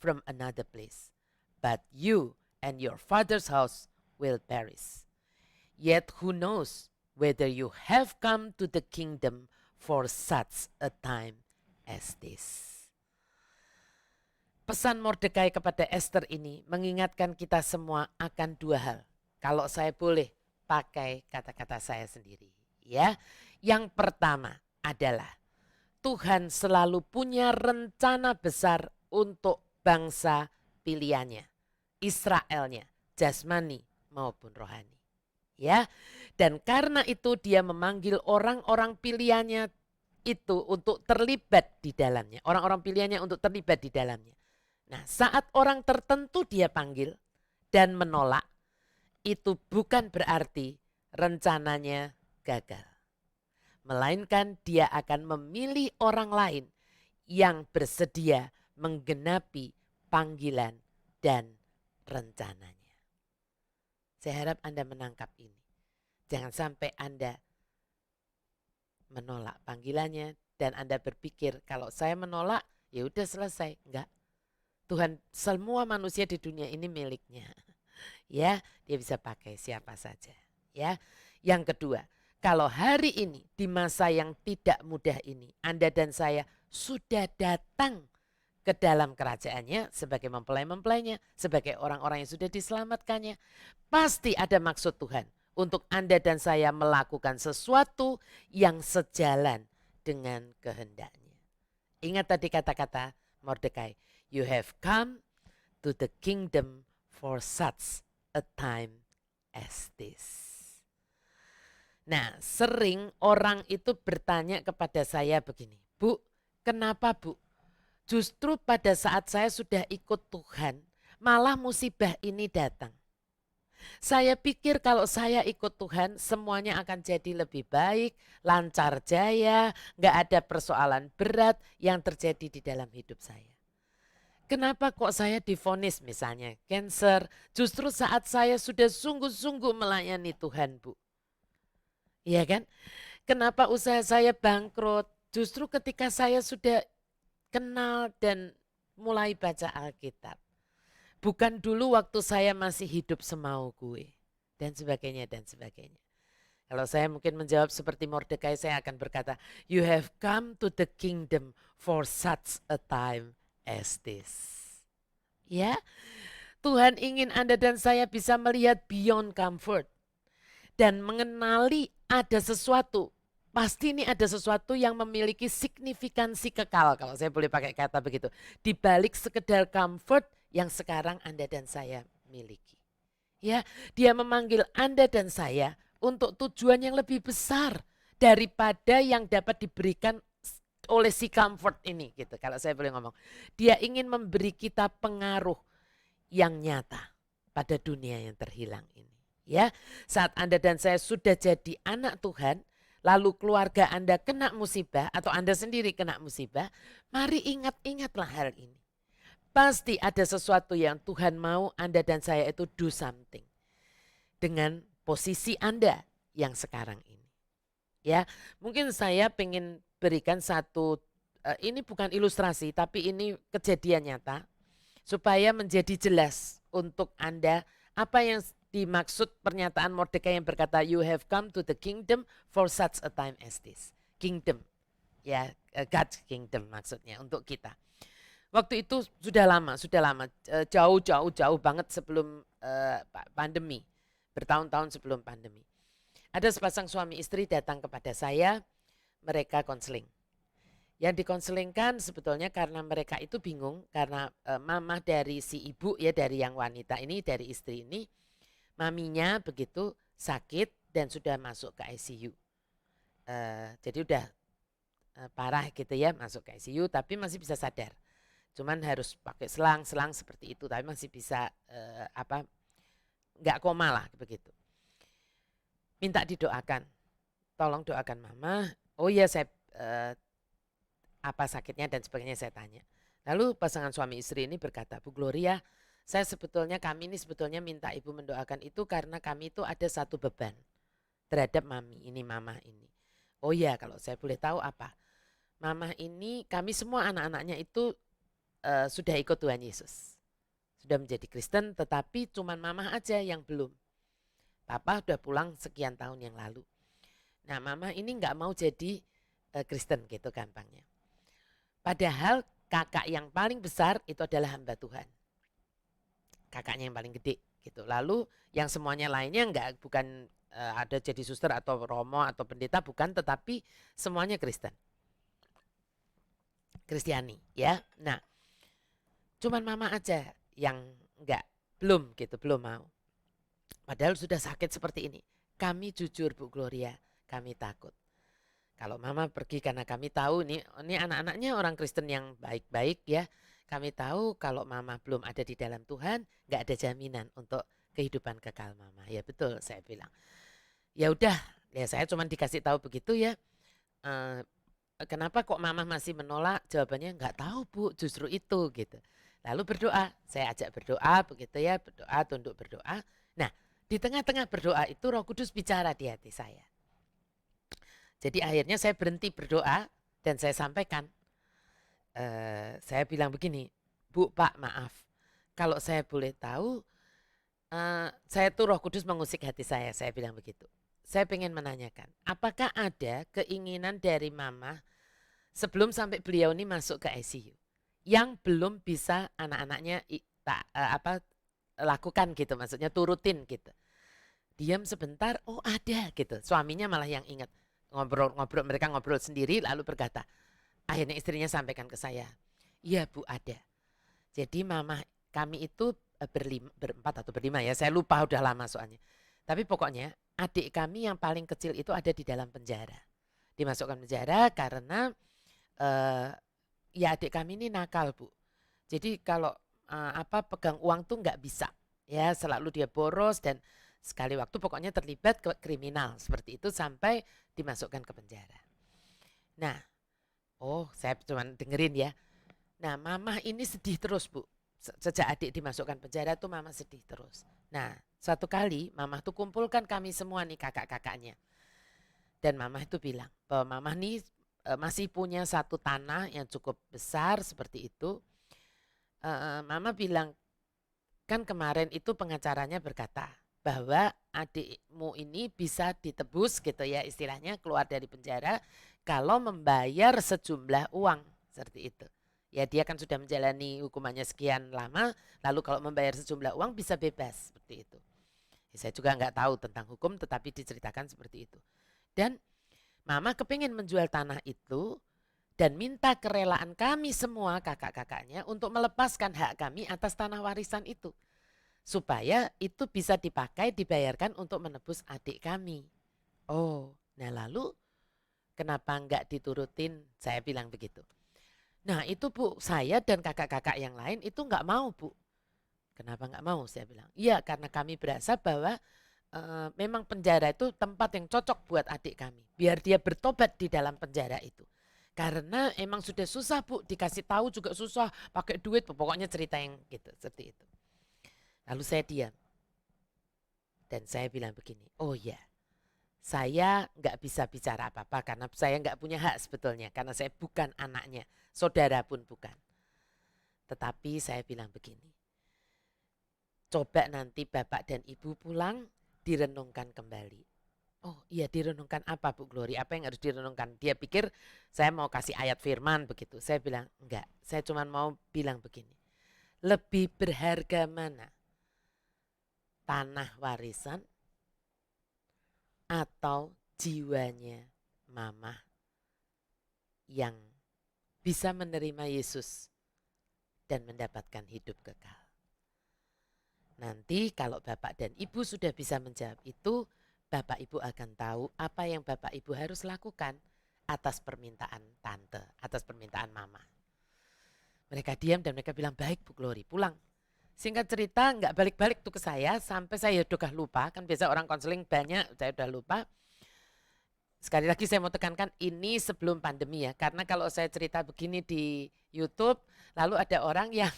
D: from another place. But you and your father's house will perish. Yet who knows whether you have come to the kingdom for such a time as this. Pesan Mordekai kepada Esther ini mengingatkan kita semua akan dua hal. Kalau saya boleh pakai kata-kata saya sendiri ya. Yang pertama adalah Tuhan selalu punya rencana besar untuk bangsa pilihannya, Israelnya, jasmani maupun rohani. Ya. Dan karena itu dia memanggil orang-orang pilihannya itu untuk terlibat di dalamnya. Orang-orang pilihannya untuk terlibat di dalamnya. Nah, saat orang tertentu dia panggil dan menolak, itu bukan berarti rencananya gagal. Melainkan dia akan memilih orang lain yang bersedia menggenapi panggilan dan rencananya. Saya harap Anda menangkap ini. Jangan sampai Anda menolak panggilannya dan Anda berpikir kalau saya menolak ya udah selesai. Enggak. Tuhan semua manusia di dunia ini miliknya. Ya, dia bisa pakai siapa saja. Ya. Yang kedua, kalau hari ini di masa yang tidak mudah ini Anda dan saya sudah datang ke dalam kerajaannya sebagai mempelai-mempelainya, sebagai orang-orang yang sudah diselamatkannya, pasti ada maksud Tuhan untuk Anda dan saya melakukan sesuatu yang sejalan dengan kehendaknya. Ingat tadi kata-kata Mordekai, you have come to the kingdom for such a time as this. Nah, sering orang itu bertanya kepada saya begini, Bu, kenapa Bu? Justru pada saat saya sudah ikut Tuhan, malah musibah ini datang. Saya pikir kalau saya ikut Tuhan semuanya akan jadi lebih baik, lancar jaya, nggak ada persoalan berat yang terjadi di dalam hidup saya. Kenapa kok saya divonis misalnya cancer justru saat saya sudah sungguh-sungguh melayani Tuhan, Bu? Iya kan? Kenapa usaha saya bangkrut? Justru ketika saya sudah kenal dan mulai baca Alkitab. Bukan dulu waktu saya masih hidup semau gue. Dan sebagainya, dan sebagainya. Kalau saya mungkin menjawab seperti Mordekai, saya akan berkata, you have come to the kingdom for such a time as this. Ya, Tuhan ingin Anda dan saya bisa melihat beyond comfort. Dan mengenali ada sesuatu. Pasti ini ada sesuatu yang memiliki signifikansi kekal, kalau saya boleh pakai kata begitu. Di balik sekedar comfort yang sekarang Anda dan saya miliki. Ya, dia memanggil Anda dan saya untuk tujuan yang lebih besar daripada yang dapat diberikan oleh si comfort ini gitu. Kalau saya boleh ngomong, dia ingin memberi kita pengaruh yang nyata pada dunia yang terhilang ini. Ya, saat Anda dan saya sudah jadi anak Tuhan, lalu keluarga Anda kena musibah atau Anda sendiri kena musibah, mari ingat-ingatlah hal ini. Pasti ada sesuatu yang Tuhan mau Anda dan saya itu do something dengan posisi Anda yang sekarang ini. Ya, mungkin saya pengen berikan satu, ini bukan ilustrasi tapi ini kejadian nyata supaya menjadi jelas untuk Anda apa yang dimaksud pernyataan Mordekai yang berkata you have come to the kingdom for such a time as this. Kingdom, ya God's kingdom maksudnya untuk kita. Waktu itu sudah lama, jauh banget sebelum pandemi, bertahun-tahun sebelum pandemi. Ada sepasang suami istri datang kepada saya, mereka konseling. Yang dikonselingkan sebetulnya karena mereka itu bingung karena mamah dari si ibu ya dari yang wanita ini, dari istri ini, maminya begitu sakit dan sudah masuk ke ICU. Jadi udah parah gitu ya masuk ke ICU tapi masih bisa sadar. Cuman harus pakai selang seperti itu tapi masih bisa nggak koma lah begitu. Minta didoakan, tolong doakan mama. Oh iya saya apa sakitnya dan sebagainya saya tanya. Lalu pasangan suami istri ini berkata, Bu Gloria, kami ini sebetulnya minta ibu mendoakan itu karena kami itu ada satu beban terhadap mama ini. Oh iya kalau saya boleh tahu apa? Mama ini kami semua anak-anaknya itu sudah ikut Tuhan Yesus. Sudah menjadi Kristen tetapi cuman mama aja yang belum. Papa udah pulang sekian tahun yang lalu. Nah mama ini nggak mau jadi Kristen gitu gampangnya. Padahal kakak yang paling besar itu adalah hamba Tuhan. Kakaknya yang paling gede gitu. Lalu yang semuanya lainnya bukan ada jadi suster atau romo atau pendeta bukan, tetapi semuanya Kristen. Kristiani ya. Nah, cuman mama aja yang belum mau. Padahal sudah sakit seperti ini. Kami jujur Bu Gloria, kami takut. Kalau mama pergi karena kami tahu ini anak-anaknya orang Kristen yang baik-baik ya. Kami tahu kalau mama belum ada di dalam Tuhan, nggak ada jaminan untuk kehidupan kekal mama. Ya betul saya bilang. Ya udah, ya saya cuma dikasih tahu begitu ya. Kenapa kok mama masih menolak? Jawabannya nggak tahu Bu, justru itu gitu. Lalu berdoa, saya ajak berdoa begitu ya, berdoa, tunduk berdoa. Nah di tengah-tengah berdoa itu Roh Kudus bicara di hati saya. Jadi akhirnya saya berhenti berdoa dan saya sampaikan. Saya bilang begini, Bu, Pak, maaf. Kalau saya boleh tahu, saya tuh Roh Kudus mengusik hati saya bilang begitu. Saya pengen menanyakan, apakah ada keinginan dari mama sebelum sampai beliau ini masuk ke ICU yang belum bisa anak-anaknya lakukan gitu, maksudnya turutin gitu. Diam sebentar, oh ada gitu. Suaminya malah yang ingat. Ngobrol, mereka ngobrol sendiri lalu berkata, akhirnya istrinya sampaikan ke saya, iya Bu ada. Jadi mama kami itu berempat atau berlima ya, saya lupa udah lama soalnya. Tapi pokoknya adik kami yang paling kecil itu ada di dalam penjara. Dimasukkan penjara karena ya adik kami ini nakal Bu. Jadi kalau pegang uang tuh nggak bisa. Ya, selalu dia boros dan sekali waktu pokoknya terlibat ke kriminal seperti itu sampai dimasukkan ke penjara. Nah, saya cuma dengerin ya. Nah, mama ini sedih terus, Bu. Sejak adik dimasukkan penjara tuh mama sedih terus. Nah, suatu kali mama tuh kumpulkan kami semua nih kakak-kakaknya. Dan mama itu bilang bahwa mama nih masih punya satu tanah yang cukup besar seperti itu. Mama bilang, kan kemarin itu pengacaranya berkata bahwa adikmu ini bisa ditebus gitu ya istilahnya keluar dari penjara kalau membayar sejumlah uang seperti itu. Ya dia kan sudah menjalani hukumannya sekian lama, lalu kalau membayar sejumlah uang bisa bebas seperti itu. Ya, saya juga nggak tahu tentang hukum tetapi diceritakan seperti itu. Dan mama kepingin menjual tanah itu dan minta kerelaan kami semua kakak-kakaknya untuk melepaskan hak kami atas tanah warisan itu. Supaya itu bisa dipakai, dibayarkan untuk menebus adik kami. Nah lalu kenapa enggak diturutin? Saya bilang begitu. Nah itu Bu, saya dan kakak-kakak yang lain itu enggak mau Bu. Kenapa enggak mau? Saya bilang, iya karena kami berasa bahwa memang penjara itu tempat yang cocok buat adik kami. Biar dia bertobat di dalam penjara itu. Karena emang sudah susah Bu, dikasih tahu juga susah, pakai duit, pokoknya cerita yang gitu, seperti itu. Lalu saya diam. Dan saya bilang begini, oh ya, saya nggak bisa bicara apa-apa karena saya nggak punya hak sebetulnya. Karena saya bukan anaknya, saudara pun bukan. Tetapi saya bilang begini, coba nanti bapak dan ibu pulang, direnungkan kembali. Oh iya direnungkan apa Bu Glory, apa yang harus direnungkan? Dia pikir saya mau kasih ayat firman begitu. Saya bilang enggak, saya cuma mau bilang begini, lebih berharga mana? Tanah warisan atau jiwanya mama yang bisa menerima Yesus dan mendapatkan hidup kekal. Nanti kalau Bapak dan Ibu sudah bisa menjawab itu, Bapak Ibu akan tahu apa yang Bapak Ibu harus lakukan atas permintaan tante, atas permintaan mama. Mereka diam dan mereka bilang, baik Bu Glory, pulang. Singkat cerita nggak balik-balik tuh ke saya sampai saya udah lupa, kan biasa orang konseling banyak, saya udah lupa. Sekali lagi saya mau tekankan ini sebelum pandemi ya, karena kalau saya cerita begini di YouTube lalu ada orang yang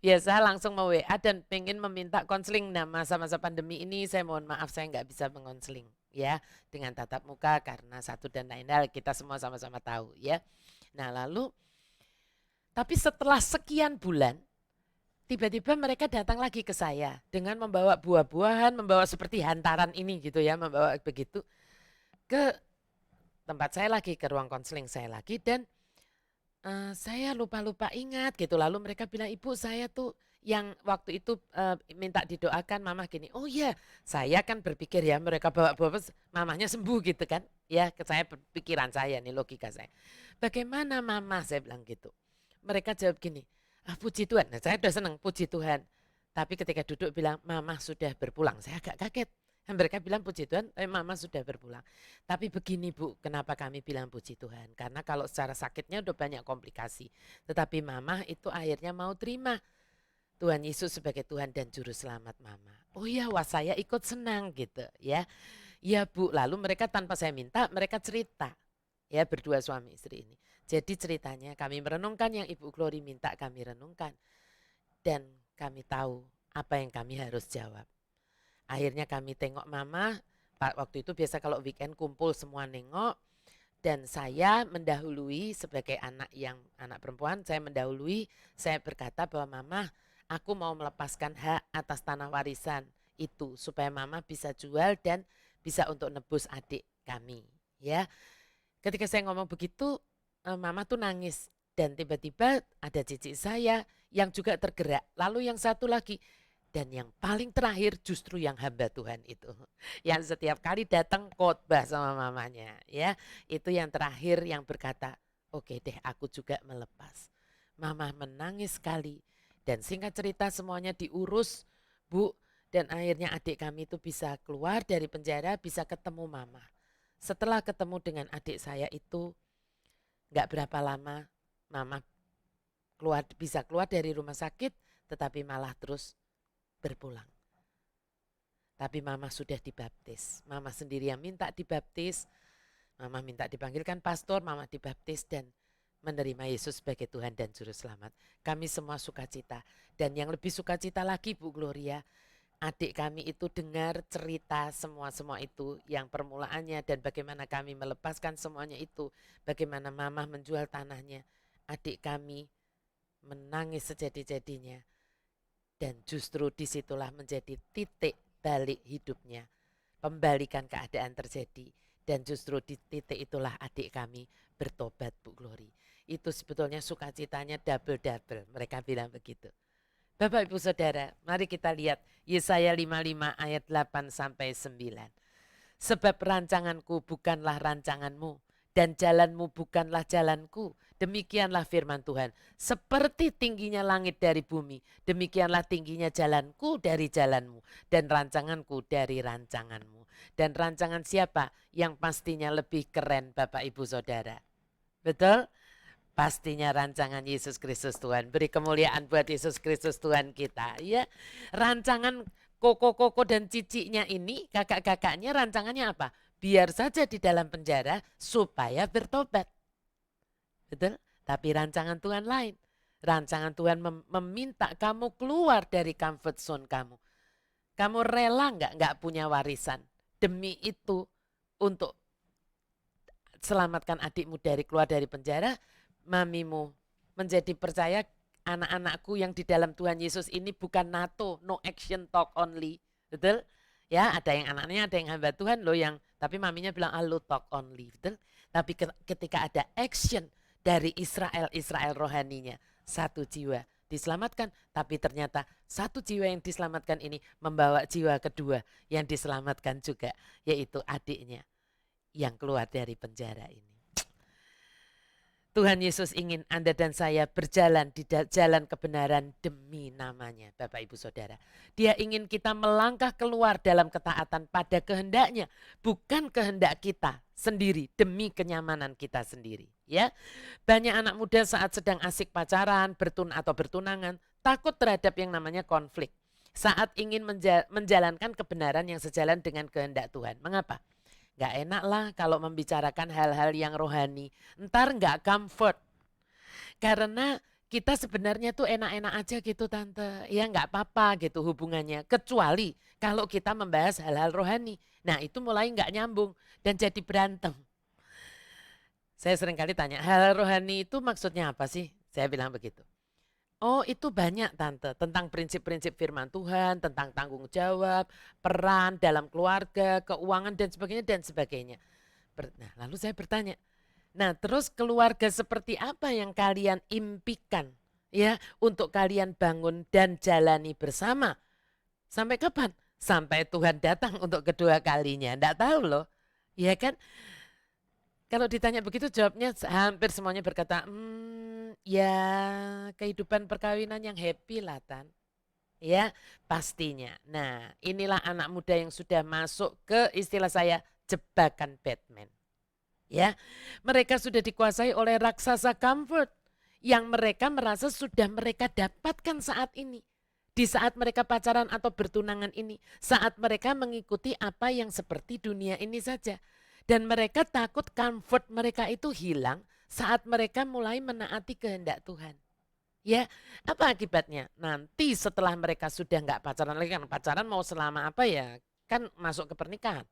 D: biasa langsung mau WA dan pengen meminta konseling. Nah masa-masa pandemi ini saya mohon maaf saya nggak bisa mengonseling ya dengan tatap muka karena satu dan lain hal kita semua sama-sama tahu ya. Nah lalu tapi setelah sekian bulan tiba-tiba mereka datang lagi ke saya dengan membawa buah-buahan, membawa seperti hantaran ini gitu ya, membawa begitu ke tempat saya lagi, ke ruang konseling saya lagi dan saya lupa-lupa ingat gitu. Lalu mereka bilang, ibu saya tuh yang waktu itu minta didoakan mama gini, oh iya saya kan berpikir ya mereka bawa-bawa mamanya sembuh gitu kan. Ya saya pikiran saya nih logika saya. Bagaimana mama saya bilang gitu. Mereka jawab gini, puji Tuhan. Nah, saya udah senang puji Tuhan. Tapi ketika duduk bilang mama sudah berpulang, saya agak kaget. Dan mereka bilang puji Tuhan, mama sudah berpulang. Tapi begini Bu, kenapa kami bilang puji Tuhan? Karena kalau secara sakitnya udah banyak komplikasi. Tetapi mama itu akhirnya mau terima Tuhan Yesus sebagai Tuhan dan Juru Selamat mama. Oh iya, wah saya ikut senang gitu ya. Ya Bu, lalu mereka tanpa saya minta, mereka cerita. Ya berdua suami istri ini. Jadi ceritanya kami merenungkan yang Ibu Glory minta kami renungkan. Dan kami tahu apa yang kami harus jawab. Akhirnya kami tengok mama, waktu itu biasa kalau weekend kumpul semua nengok. Dan saya mendahului sebagai anak perempuan, saya mendahului, saya berkata bahwa mama aku mau melepaskan hak atas tanah warisan itu. Supaya mama bisa jual dan bisa untuk nebus adik kami. Ya, ketika saya ngomong begitu, mama tuh nangis dan tiba-tiba ada cici saya yang juga tergerak. Lalu yang satu lagi dan yang paling terakhir justru yang hamba Tuhan itu. Yang setiap kali datang khotbah sama mamanya ya. Itu yang terakhir yang berkata, oke deh aku juga melepas. Mama menangis sekali dan singkat cerita semuanya diurus Bu. Dan akhirnya adik kami itu bisa keluar dari penjara, bisa ketemu mama. Setelah ketemu dengan adik saya itu gak berapa lama mama bisa keluar dari rumah sakit tetapi malah terus berpulang. Tapi mama sudah dibaptis. Mama sendiri yang minta dibaptis. Mama minta dipanggilkan pastor, mama dibaptis dan menerima Yesus sebagai Tuhan dan Juru Selamat. Kami semua sukacita. Dan yang lebih sukacita lagi Bu Gloria, adik kami itu dengar cerita semua itu yang permulaannya dan bagaimana kami melepaskan semuanya itu. Bagaimana mama menjual tanahnya. Adik kami menangis sejadi-jadinya. Dan justru disitulah menjadi titik balik hidupnya. Pembalikan keadaan terjadi. Dan justru di titik itulah adik kami bertobat Bu Glory. Itu sebetulnya sukacitanya double-double. Mereka bilang begitu. Bapak Ibu Saudara, mari kita lihat Yesaya 55 ayat 8 sampai 9. Sebab rancanganku bukanlah rancanganmu dan jalanmu bukanlah jalanku. Demikianlah firman Tuhan. Seperti tingginya langit dari bumi, demikianlah tingginya jalanku dari jalanmu dan rancanganku dari rancanganmu. Dan rancangan siapa yang pastinya lebih keren Bapak Ibu Saudara? Betul? Pastinya rancangan Yesus Kristus Tuhan. Beri kemuliaan buat Yesus Kristus Tuhan kita. Ya, rancangan koko-koko dan ciciknya ini, kakak-kakaknya rancangannya apa? Biar saja di dalam penjara supaya bertobat. Betul? Tapi rancangan Tuhan lain. Rancangan Tuhan meminta kamu keluar dari comfort zone kamu. Kamu rela nggak punya warisan demi itu untuk selamatkan adikmu dari keluar dari penjara. Mamimu menjadi percaya anak-anakku yang di dalam Tuhan Yesus ini bukan NATO, no action talk only. Betul? Ya, ada yang anaknya, ada yang hamba Tuhan loh yang, tapi maminya bilang lo talk only. Betul? Tapi ketika ada action dari Israel rohaninya, satu jiwa diselamatkan, tapi ternyata satu jiwa yang diselamatkan ini membawa jiwa kedua yang diselamatkan juga, yaitu adiknya yang keluar dari penjara ini. Tuhan Yesus ingin Anda dan saya berjalan di jalan kebenaran demi namanya, Bapak Ibu Saudara. Dia ingin kita melangkah keluar dalam ketaatan pada kehendaknya, bukan kehendak kita sendiri demi kenyamanan kita sendiri. Ya, banyak anak muda saat sedang asik pacaran, bertunangan, takut terhadap yang namanya konflik. Saat ingin menjalankan kebenaran yang sejalan dengan kehendak Tuhan. Mengapa? Gak enak lah kalau membicarakan hal-hal yang rohani. Ntar gak comfort. Karena kita sebenarnya tuh enak-enak aja gitu tante. Ya gak apa-apa gitu hubungannya. Kecuali kalau kita membahas hal-hal rohani. Nah itu mulai gak nyambung dan jadi berantem. Saya sering kali tanya, hal rohani itu maksudnya apa sih? Saya bilang begitu. Oh itu banyak tante, tentang prinsip-prinsip firman Tuhan, tentang tanggung jawab, peran dalam keluarga, keuangan dan sebagainya. Nah lalu saya bertanya, nah terus keluarga seperti apa yang kalian impikan ya untuk kalian bangun dan jalani bersama? Sampai kapan? Sampai Tuhan datang untuk kedua kalinya, enggak tahu loh, ya kan? Kalau ditanya begitu jawabnya hampir semuanya berkata, ya kehidupan perkawinan yang happy lah Tan. Ya pastinya. Nah inilah anak muda yang sudah masuk ke istilah saya jebakan Batman. Ya, mereka sudah dikuasai oleh raksasa comfort yang mereka merasa sudah mereka dapatkan saat ini. Di saat mereka pacaran atau bertunangan ini, saat mereka mengikuti apa yang seperti dunia ini saja. Dan mereka takut comfort mereka itu hilang saat mereka mulai menaati kehendak Tuhan. Ya, apa akibatnya? Nanti setelah mereka sudah nggak pacaran lagi, kan pacaran mau selama apa ya? Kan masuk ke pernikahan.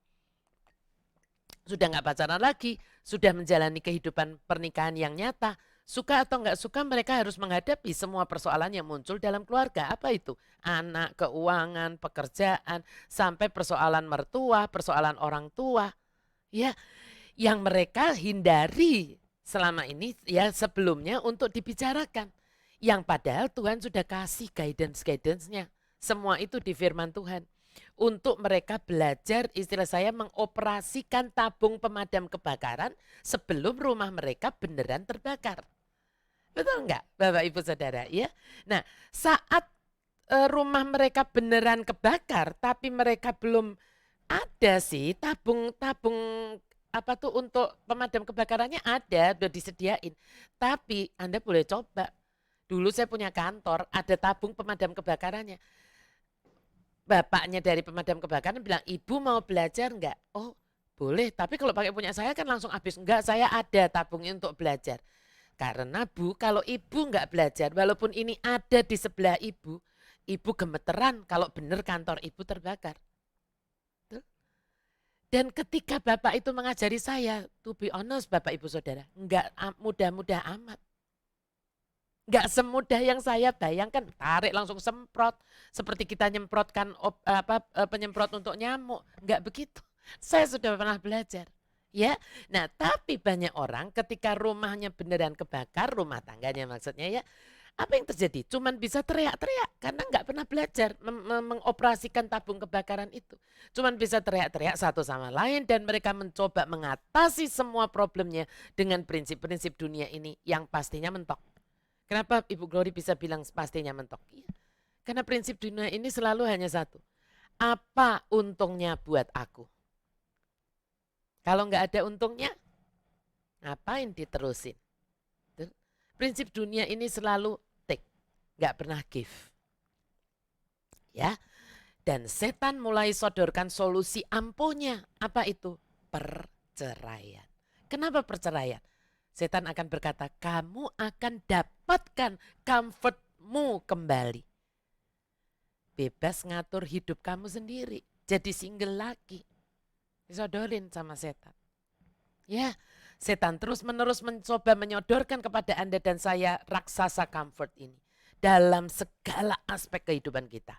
D: Sudah nggak pacaran lagi, sudah menjalani kehidupan pernikahan yang nyata. Suka atau nggak suka mereka harus menghadapi semua persoalan yang muncul dalam keluarga. Apa itu? Anak, keuangan, pekerjaan, sampai persoalan mertua, persoalan orang tua. Ya, yang mereka hindari selama ini ya sebelumnya untuk dibicarakan. Yang padahal Tuhan sudah kasih guidance-nya. Semua itu di firman Tuhan. Untuk mereka belajar istilah saya mengoperasikan tabung pemadam kebakaran sebelum rumah mereka beneran terbakar. Betul enggak Bapak Ibu Saudara ya? Nah saat rumah mereka beneran kebakar tapi mereka belum ada sih tabung apa tuh untuk pemadam kebakarannya ada, udah disediain. Tapi Anda boleh coba. Dulu saya punya kantor, ada tabung pemadam kebakarannya. bapaknya dari pemadam kebakaran bilang, ibu mau belajar enggak? Oh boleh, tapi kalau pakai punya saya kan langsung habis. Enggak, saya ada tabungnya untuk belajar. Karena Bu, kalau ibu enggak belajar, walaupun ini ada di sebelah ibu gemeteran kalau benar kantor ibu terbakar. Tuh. Dan ketika bapak itu mengajari saya, to be honest Bapak Ibu Saudara, enggak mudah-mudah amat. Enggak semudah yang saya bayangkan, tarik langsung semprot. Seperti kita nyemprotkan penyemprot untuk nyamuk, enggak begitu. Saya sudah pernah belajar. Ya, nah tapi banyak orang ketika rumahnya beneran kebakar, rumah tangganya maksudnya ya, apa yang terjadi? Cuman bisa teriak-teriak karena nggak pernah belajar mengoperasikan tabung kebakaran itu. Cuman bisa teriak-teriak satu sama lain dan mereka mencoba mengatasi semua problemnya dengan prinsip-prinsip dunia ini yang pastinya mentok. Kenapa Ibu Glory bisa bilang pastinya mentok? Iya, karena prinsip dunia ini selalu hanya satu. Apa untungnya buat aku? Kalau nggak ada untungnya, ngapain diterusin? Prinsip dunia ini selalu take, nggak pernah give. Ya, dan setan mulai sodorkan solusi ampuhnya. Apa itu? Perceraian. Kenapa perceraian? Setan akan berkata, kamu akan dapatkan comfortmu kembali. Bebas ngatur hidup kamu sendiri. Jadi single lagi. Disodorin sama setan. Ya, setan terus-menerus mencoba menyodorkan kepada Anda dan saya raksasa comfort ini. Dalam segala aspek kehidupan kita.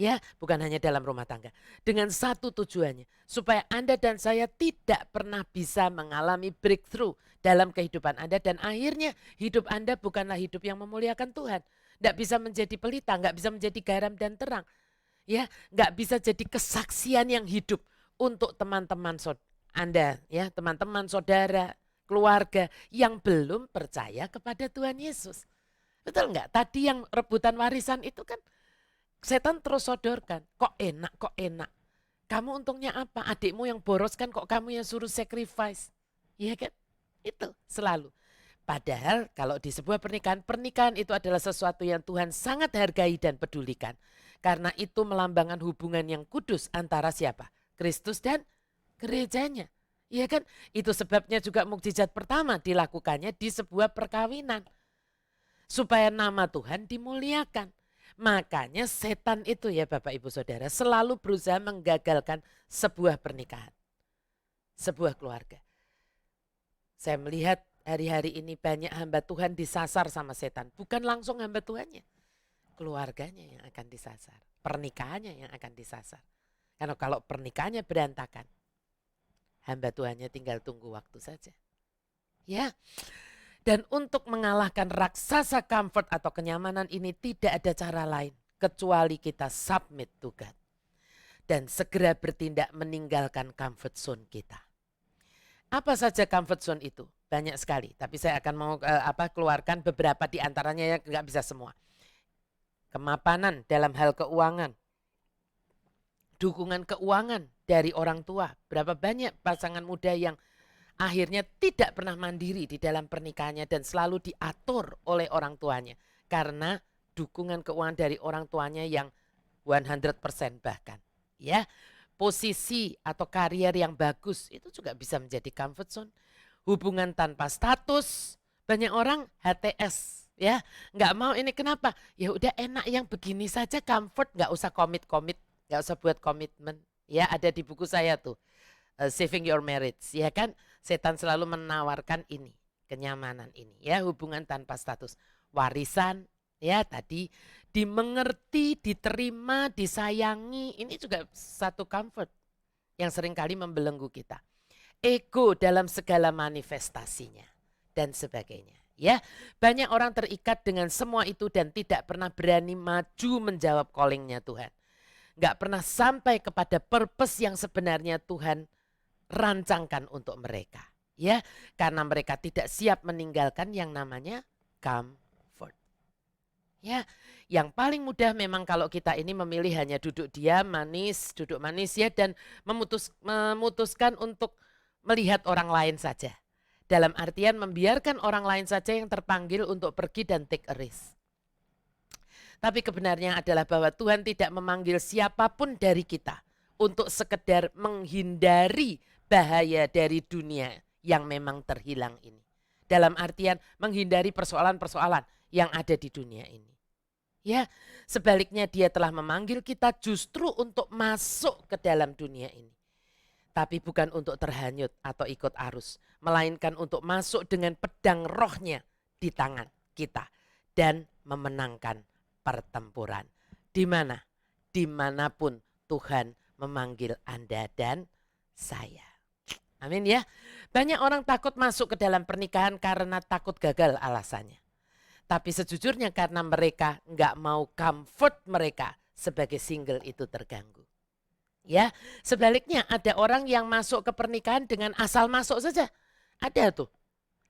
D: Ya, bukan hanya dalam rumah tangga. Dengan satu tujuannya, supaya Anda dan saya tidak pernah bisa mengalami breakthrough dalam kehidupan Anda. Dan akhirnya hidup Anda bukanlah hidup yang memuliakan Tuhan. Tidak bisa menjadi pelita, nggak bisa menjadi garam dan terang. Ya, nggak bisa jadi kesaksian yang hidup untuk teman-teman Anda, ya, teman-teman, saudara, keluarga yang belum percaya kepada Tuhan Yesus. Betul nggak? Tadi yang rebutan warisan itu kan setan terus sodorkan, kok enak. Kamu untungnya apa? Adikmu yang boros kan kok kamu yang suruh sacrifice. Iya kan? Itu selalu. Padahal kalau di sebuah pernikahan itu adalah sesuatu yang Tuhan sangat hargai dan pedulikan. Karena itu melambangkan hubungan yang kudus antara siapa? Kristus dan gerejanya. Iya kan? Itu sebabnya juga mukjizat pertama dilakukannya di sebuah perkawinan. Supaya nama Tuhan dimuliakan. Makanya setan itu ya Bapak Ibu Saudara selalu berusaha menggagalkan sebuah pernikahan. Sebuah keluarga. Saya melihat hari-hari ini banyak hamba Tuhan disasar sama setan. Bukan langsung hamba Tuhannya. Keluarganya yang akan disasar. Pernikahannya yang akan disasar. Karena kalau pernikahannya berantakan. Hamba Tuhannya tinggal tunggu waktu saja. Ya. Dan untuk mengalahkan raksasa comfort atau kenyamanan ini tidak ada cara lain kecuali kita submit to God. Dan segera bertindak meninggalkan comfort zone kita. Apa saja comfort zone itu? Banyak sekali, tapi saya akan mau keluarkan beberapa di antaranya yang nggak bisa semua. Kemapanan dalam hal keuangan. Dukungan keuangan dari orang tua. Berapa banyak pasangan muda yang akhirnya tidak pernah mandiri di dalam pernikahannya dan selalu diatur oleh orang tuanya. Karena dukungan keuangan dari orang tuanya yang 100% bahkan. Ya, posisi atau karier yang bagus itu juga bisa menjadi comfort zone. Hubungan tanpa status, banyak orang HTS. Ya, nggak mau ini kenapa? Ya udah enak yang begini saja comfort, nggak usah komit-komit, nggak usah buat komitmen. Ya, ada di buku saya tuh. Saving Your Marriage, ya kan? Setan selalu menawarkan ini, kenyamanan ini, ya, hubungan tanpa status, warisan, ya tadi dimengerti, diterima, disayangi, ini juga satu comfort yang seringkali membelenggu kita. Ego dalam segala manifestasinya dan sebagainya, ya. Banyak orang terikat dengan semua itu dan tidak pernah berani maju menjawab callingnya Tuhan. Nggak pernah sampai kepada purpose yang sebenarnya Tuhan rancangkan untuk mereka, ya, karena mereka tidak siap meninggalkan yang namanya comfort. Ya, yang paling mudah memang kalau kita ini memilih hanya duduk diam, duduk manis ya, dan memutuskan untuk melihat orang lain saja. Dalam artian membiarkan orang lain saja yang terpanggil untuk pergi dan take a risk. Tapi kebenarnya adalah bahwa Tuhan tidak memanggil siapapun dari kita untuk sekedar menghindari bahaya dari dunia yang memang terhilang ini. Dalam artian menghindari persoalan-persoalan yang ada di dunia ini. Ya, sebaliknya dia telah memanggil kita justru untuk masuk ke dalam dunia ini. Tapi bukan untuk terhanyut atau ikut arus, melainkan untuk masuk dengan pedang rohnya di tangan kita dan memenangkan pertempuran. Di mana? Dimanapun Tuhan memanggil Anda dan saya. Amin ya. Banyak orang takut masuk ke dalam pernikahan karena takut gagal alasannya. Tapi sejujurnya karena mereka nggak mau comfort mereka sebagai single itu terganggu. Ya, sebaliknya ada orang yang masuk ke pernikahan dengan asal masuk saja. Ada tuh.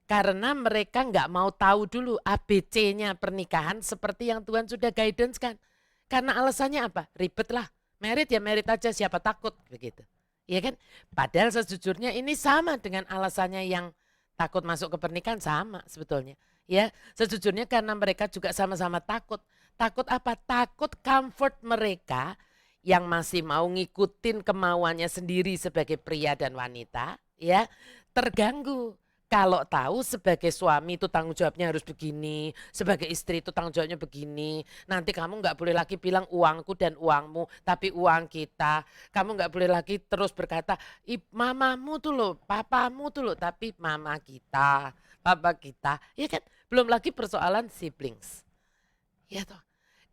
D: Karena mereka nggak mau tahu dulu ABC-nya pernikahan seperti yang Tuhan sudah guidance kan. Karena alasannya apa? Ribet lah. Merit ya merit aja, siapa takut begitu. Iya kan? Padahal sejujurnya ini sama dengan alasannya yang takut masuk ke pernikahan sama sebetulnya. Ya, sejujurnya karena mereka juga sama-sama takut. Takut apa? Takut comfort mereka yang masih mau ngikutin kemauannya sendiri sebagai pria dan wanita, ya terganggu. Kalau tahu sebagai suami itu tanggung jawabnya harus begini, sebagai istri itu tanggung jawabnya begini. Nanti kamu nggak boleh lagi bilang uangku dan uangmu, tapi uang kita. Kamu nggak boleh lagi terus berkata, mamamu tuh loh, papamu tuh loh, tapi mama kita, papa kita. Ya kan, belum lagi persoalan siblings. Ya toh.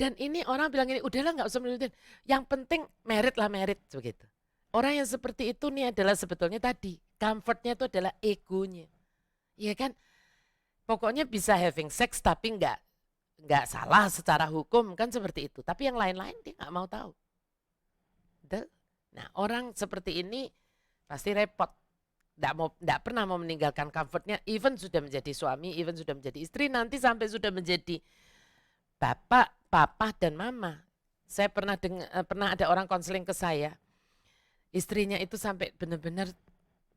D: Dan ini orang bilang ini, udahlah nggak usah menurutin. Yang penting merit lah merit begitu. Orang yang seperti itu nih adalah sebetulnya tadi comfortnya itu adalah egonya. Iya kan? Pokoknya bisa having sex tapi nggak salah secara hukum kan seperti itu. Tapi yang lain-lain dia nggak mau tahu. Nah orang seperti ini pasti repot. Nggak pernah mau meninggalkan comfortnya. Even sudah menjadi suami, even sudah menjadi istri, nanti sampai sudah menjadi bapak, papa dan mama. Saya pernah ada orang konseling ke saya. Istrinya itu sampai benar-benar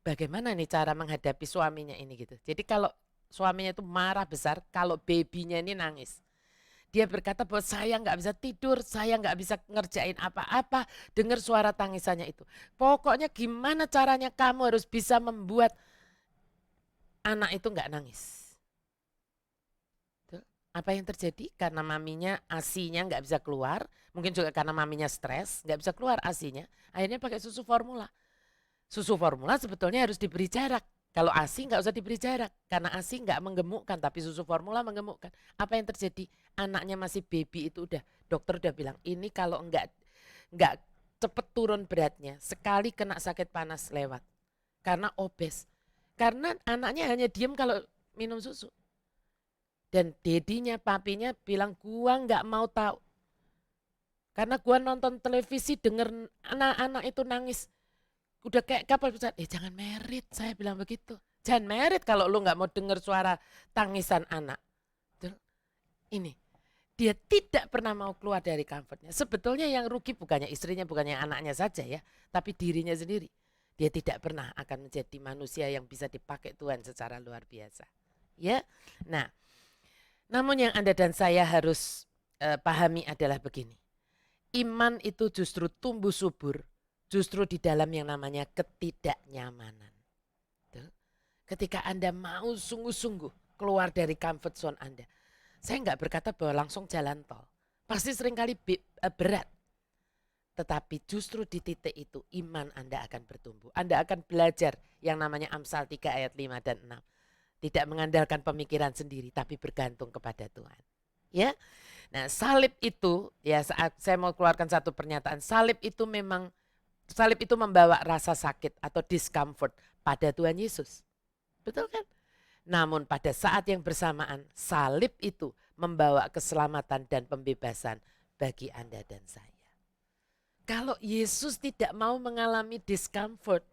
D: bagaimana nih cara menghadapi suaminya ini gitu. Jadi kalau suaminya itu marah besar kalau babynya ini nangis. Dia berkata bahwa saya nggak bisa tidur, saya nggak bisa ngerjain apa-apa, dengar suara tangisannya itu. Pokoknya gimana caranya kamu harus bisa membuat anak itu nggak nangis. Apa yang terjadi? Karena maminya asinya nggak bisa keluar, mungkin juga karena maminya stres, nggak bisa keluar asinya, akhirnya pakai susu formula. Susu formula sebetulnya harus diberi jarak. Kalau asi nggak usah diberi jarak, karena asi nggak menggemukkan, tapi susu formula menggemukkan. Apa yang terjadi? Anaknya masih baby itu dokter udah bilang, ini kalau nggak cepet turun beratnya, sekali kena sakit panas lewat. Karena obes. Karena anaknya hanya diem kalau minum susu. Dan dedinya, papinya bilang gua nggak mau tahu. Karena gua nonton televisi denger anak-anak itu nangis. Udah kayak kapal besar, jangan merit, saya bilang begitu. Jangan merit kalau lu nggak mau dengar suara tangisan anak. Ini, dia tidak pernah mau keluar dari comfortnya. Sebetulnya yang rugi bukannya istrinya, bukannya anaknya saja ya, tapi dirinya sendiri. Dia tidak pernah akan menjadi manusia yang bisa dipakai Tuhan secara luar biasa. Ya, nah. Namun yang Anda dan saya harus pahami adalah begini. Iman itu justru tumbuh subur, justru di dalam yang namanya ketidaknyamanan. Ketika Anda mau sungguh-sungguh keluar dari comfort zone Anda. Saya nggak berkata bahwa langsung jalan tol. Pasti seringkali berat. Tetapi justru di titik itu iman Anda akan bertumbuh. Anda akan belajar yang namanya Amsal 3 ayat 5 dan 6. Tidak mengandalkan pemikiran sendiri tapi bergantung kepada Tuhan. Ya. Nah, salib itu ya saat saya mau keluarkan satu pernyataan, salib itu membawa rasa sakit atau discomfort pada Tuhan Yesus. Betul kan? Namun pada saat yang bersamaan salib itu membawa keselamatan dan pembebasan bagi Anda dan saya. Kalau Yesus tidak mau mengalami discomfort,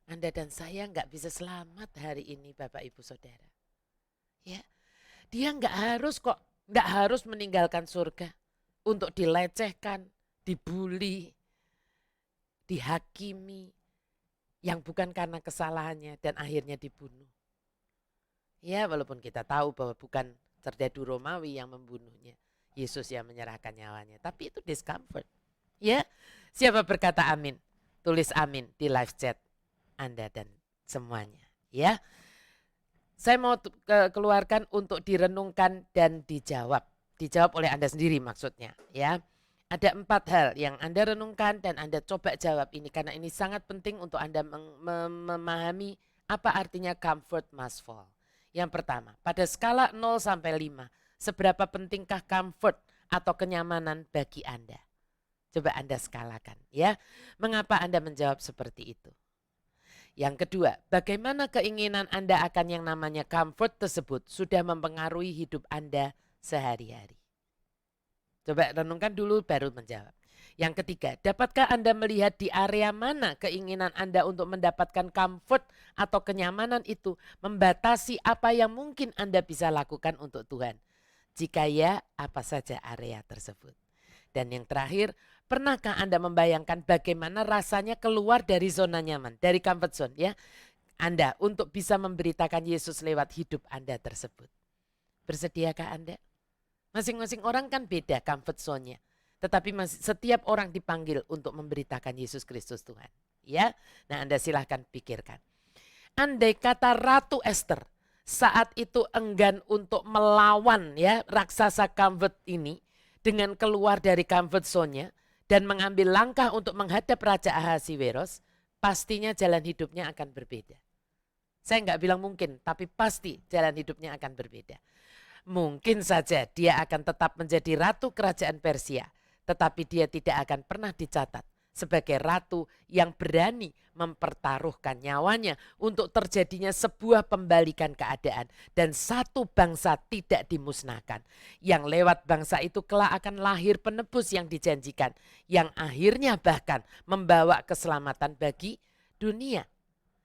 D: Anda dan saya nggak bisa selamat hari ini Bapak Ibu Saudara. Ya, dia nggak harus meninggalkan surga untuk dilecehkan, dibully, dihakimi, yang bukan karena kesalahannya dan akhirnya dibunuh. Ya, walaupun kita tahu bahwa bukan Serdadu Romawi yang membunuhnya. Yesus yang menyerahkan nyawanya. Tapi itu discomfort. Ya, siapa berkata amin? Tulis amin di live chat Anda dan semuanya. Ya, saya mau keluarkan untuk direnungkan dan dijawab. Dijawab oleh Anda sendiri maksudnya. Ya, ada 4 hal yang Anda renungkan dan Anda coba jawab ini. Karena ini sangat penting untuk Anda memahami apa artinya comfort must fall. Yang pertama, pada skala 0 sampai 5, seberapa pentingkah comfort atau kenyamanan bagi Anda? Coba Anda skalakan ya. Mengapa Anda menjawab seperti itu? Yang kedua, bagaimana keinginan Anda akan yang namanya comfort tersebut sudah mempengaruhi hidup Anda sehari-hari? Coba renungkan dulu baru menjawab. Yang ketiga, dapatkah Anda melihat di area mana keinginan Anda untuk mendapatkan comfort atau kenyamanan itu membatasi apa yang mungkin Anda bisa lakukan untuk Tuhan? Jika ya, apa saja area tersebut? Dan yang terakhir, pernahkah Anda membayangkan bagaimana rasanya keluar dari zona nyaman, dari comfort zone ya? Anda untuk bisa memberitakan Yesus lewat hidup Anda tersebut. Bersediakah Anda? Masing-masing orang kan beda comfort zone-nya. Tetapi setiap orang dipanggil untuk memberitakan Yesus Kristus Tuhan. Ya, nah Anda silahkan pikirkan. Andai kata Ratu Esther saat itu enggan untuk melawan ya raksasa comfort ini, dengan keluar dari comfort zone-nya dan mengambil langkah untuk menghadap Raja Ahasiweros, pastinya jalan hidupnya akan berbeda. Saya nggak bilang mungkin, tapi pasti jalan hidupnya akan berbeda. Mungkin saja dia akan tetap menjadi ratu kerajaan Persia, tetapi dia tidak akan pernah dicatat sebagai ratu yang berani mempertaruhkan nyawanya untuk terjadinya sebuah pembalikan keadaan dan satu bangsa tidak dimusnahkan. Yang lewat bangsa itu kelak akan lahir penebus yang dijanjikan, yang akhirnya bahkan membawa keselamatan bagi dunia.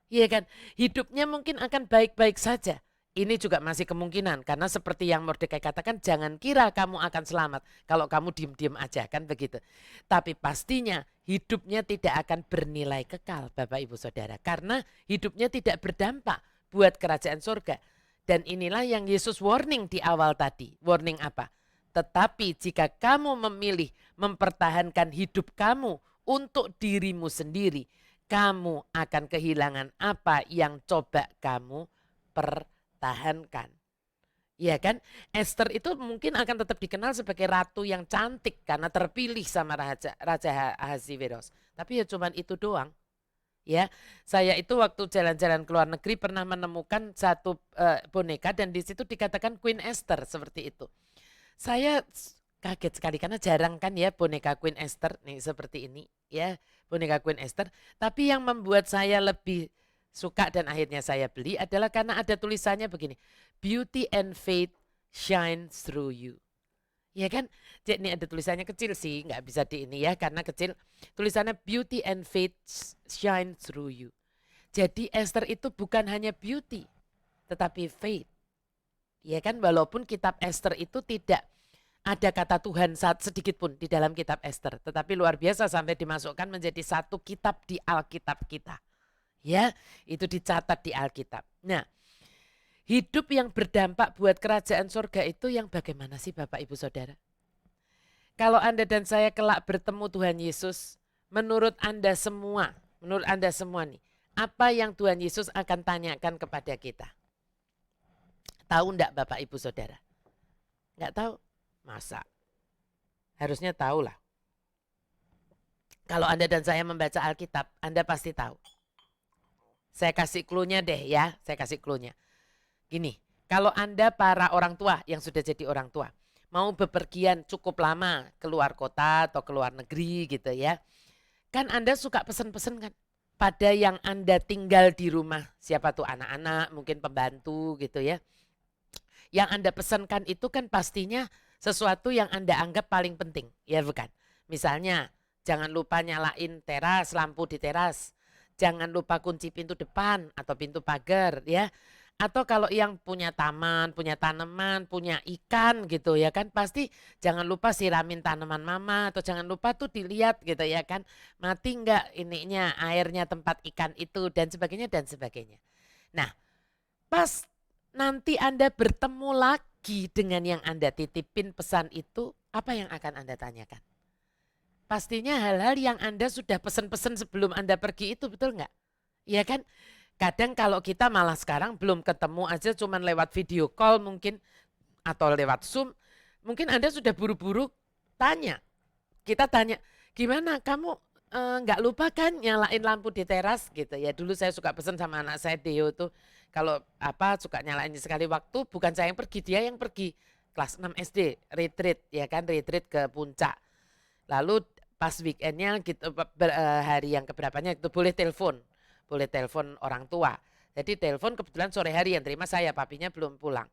D: Iya kan? Hidupnya mungkin akan baik-baik saja. Ini juga masih kemungkinan karena seperti yang Mordekai katakan, jangan kira kamu akan selamat kalau kamu diem-diem aja, kan begitu. Tapi pastinya hidupnya tidak akan bernilai kekal Bapak Ibu Saudara, karena hidupnya tidak berdampak buat kerajaan surga. Dan inilah yang Yesus warning di awal tadi. Warning apa? Tetapi jika kamu memilih mempertahankan hidup kamu untuk dirimu sendiri, kamu akan kehilangan apa yang coba kamu pertahankan. Ya kan? Esther itu mungkin akan tetap dikenal sebagai ratu yang cantik karena terpilih sama Raja Ahasiweros. Tapi ya cuman itu doang. Ya, saya itu waktu jalan-jalan ke luar negeri pernah menemukan satu boneka dan di situ dikatakan Queen Esther seperti itu. Saya kaget sekali karena jarang kan ya boneka Queen Esther nih seperti ini ya, boneka Queen Esther. Tapi yang membuat saya lebih suka dan akhirnya saya beli adalah karena ada tulisannya begini, beauty and faith shine through you. Ya kan, jadi ini ada tulisannya kecil sih, nggak bisa di ini ya karena kecil. Tulisannya beauty and faith shine through you. Jadi Esther itu bukan hanya beauty, tetapi faith. Ya kan, walaupun kitab Esther itu tidak ada kata Tuhan sedikit pun di dalam kitab Esther, tetapi luar biasa sampai dimasukkan menjadi satu kitab di Alkitab kita. Ya, itu dicatat di Alkitab. Nah, hidup yang berdampak buat kerajaan surga itu yang bagaimana sih Bapak Ibu Saudara? Kalau Anda dan saya kelak bertemu Tuhan Yesus, menurut Anda semua nih, apa yang Tuhan Yesus akan tanyakan kepada kita? Tahu enggak Bapak Ibu Saudara? Enggak tahu? Masa? Harusnya tahu lah. Kalau Anda dan saya membaca Alkitab, Anda pasti tahu. Saya kasih clue-nya deh ya, saya kasih clue-nya. Gini, kalau Anda para orang tua yang sudah jadi orang tua, mau bepergian cukup lama keluar kota atau keluar negeri gitu ya. Kan Anda suka pesen-pesen kan pada yang Anda tinggal di rumah, siapa tuh anak-anak, mungkin pembantu gitu ya. Yang Anda pesankan itu kan pastinya sesuatu yang Anda anggap paling penting, ya bukan? Misalnya, jangan lupa nyalain teras, lampu di teras. Jangan lupa kunci pintu depan atau pintu pagar ya. Atau kalau yang punya taman, punya tanaman, punya ikan gitu ya kan. Pasti jangan lupa siramin tanaman mama atau jangan lupa tuh dilihat gitu ya kan. Mati enggak ininya airnya tempat ikan itu dan sebagainya dan sebagainya. Nah pas nanti Anda bertemu lagi dengan yang Anda titipin pesan itu. Apa yang akan Anda tanyakan? Pastinya hal-hal yang Anda sudah pesan-pesan sebelum Anda pergi itu, betul nggak? Iya kan? Kadang kalau kita malah sekarang belum ketemu aja cuman lewat video call mungkin atau lewat Zoom, mungkin Anda sudah buru-buru tanya. Kita tanya, gimana kamu nggak lupa kan nyalain lampu di teras gitu ya. Dulu saya suka pesan sama anak saya Deo tuh, kalau suka nyalain sekali waktu, bukan saya yang pergi, dia yang pergi. Kelas 6 SD, retreat ya kan, retreat ke puncak. Lalu pas weekendnya gitu, hari yang keberapanya itu boleh telepon orang tua. Jadi telepon kebetulan sore hari yang terima saya, papinya belum pulang.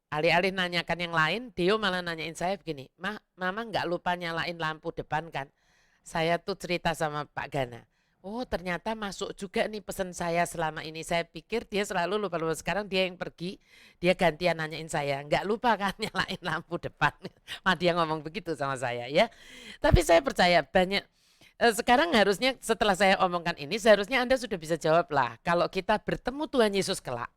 D: Alih-alih nanyakan yang lain, Deo malah nanyain saya begini, Mama nggak lupa nyalain lampu depan kan? Saya tuh cerita sama Pak Gana, oh ternyata masuk juga nih pesan saya selama ini. Saya pikir dia selalu lupa-lupa, sekarang dia yang pergi, dia gantian nanyain saya, nggak lupa kan nyalain lampu depan. Dia ngomong begitu sama saya ya. Tapi saya percaya banyak, sekarang harusnya setelah saya omongkan ini, seharusnya Anda sudah bisa jawab lah, kalau kita bertemu Tuhan Yesus kelak,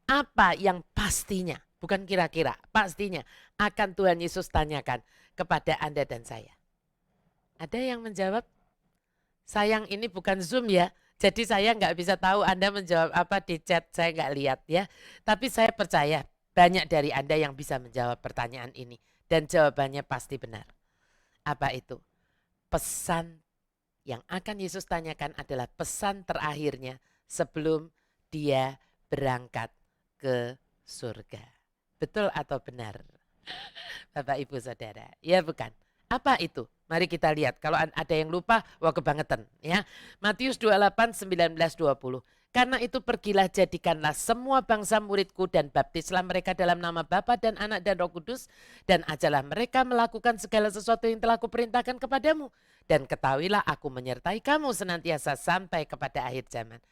D: apa yang pastinya, bukan kira-kira, pastinya akan Tuhan Yesus tanyakan kepada Anda dan saya. Ada yang menjawab? Sayang ini bukan Zoom ya, jadi saya nggak bisa tahu Anda menjawab apa di chat, saya nggak lihat ya. Tapi saya percaya banyak dari Anda yang bisa menjawab pertanyaan ini. Dan jawabannya pasti benar. Apa itu? Pesan yang akan Yesus tanyakan adalah pesan terakhirnya sebelum dia berangkat ke surga. Betul atau benar? Bapak Ibu Saudara, ya bukan? Apa itu? Mari kita lihat. Kalau ada yang lupa, wah kebangetan ya. Matius 28, 19, 20. Karena itu pergilah jadikanlah semua bangsa muridku dan baptislah mereka dalam nama Bapa dan Anak dan Roh Kudus. Dan ajarlah mereka melakukan segala sesuatu yang telah kuperintahkan kepadamu. Dan ketahuilah aku menyertai kamu senantiasa sampai kepada akhir zaman.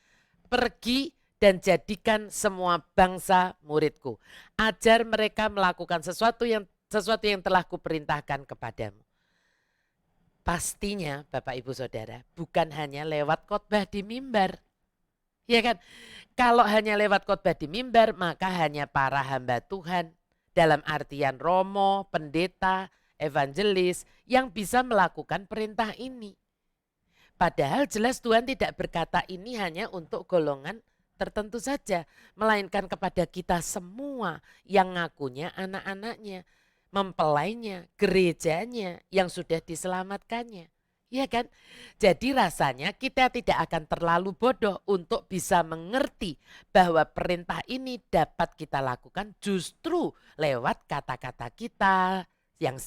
D: Pergi dan jadikan semua bangsa muridku. Ajar mereka melakukan sesuatu yang telah kuperintahkan kepadamu. Pastinya Bapak Ibu Saudara bukan hanya lewat khotbah di mimbar. Ya kan? Kalau hanya lewat khotbah di mimbar maka hanya para hamba Tuhan dalam artian romo, pendeta, evangelis yang bisa melakukan perintah ini. Padahal jelas Tuhan tidak berkata ini hanya untuk golongan tertentu saja, melainkan kepada kita semua yang ngakunya anak-anaknya, mempelainya, gerejanya yang sudah diselamatkannya. Ya kan? Jadi rasanya kita tidak akan terlalu bodoh untuk bisa mengerti bahwa perintah ini dapat kita lakukan justru lewat kata-kata kita yang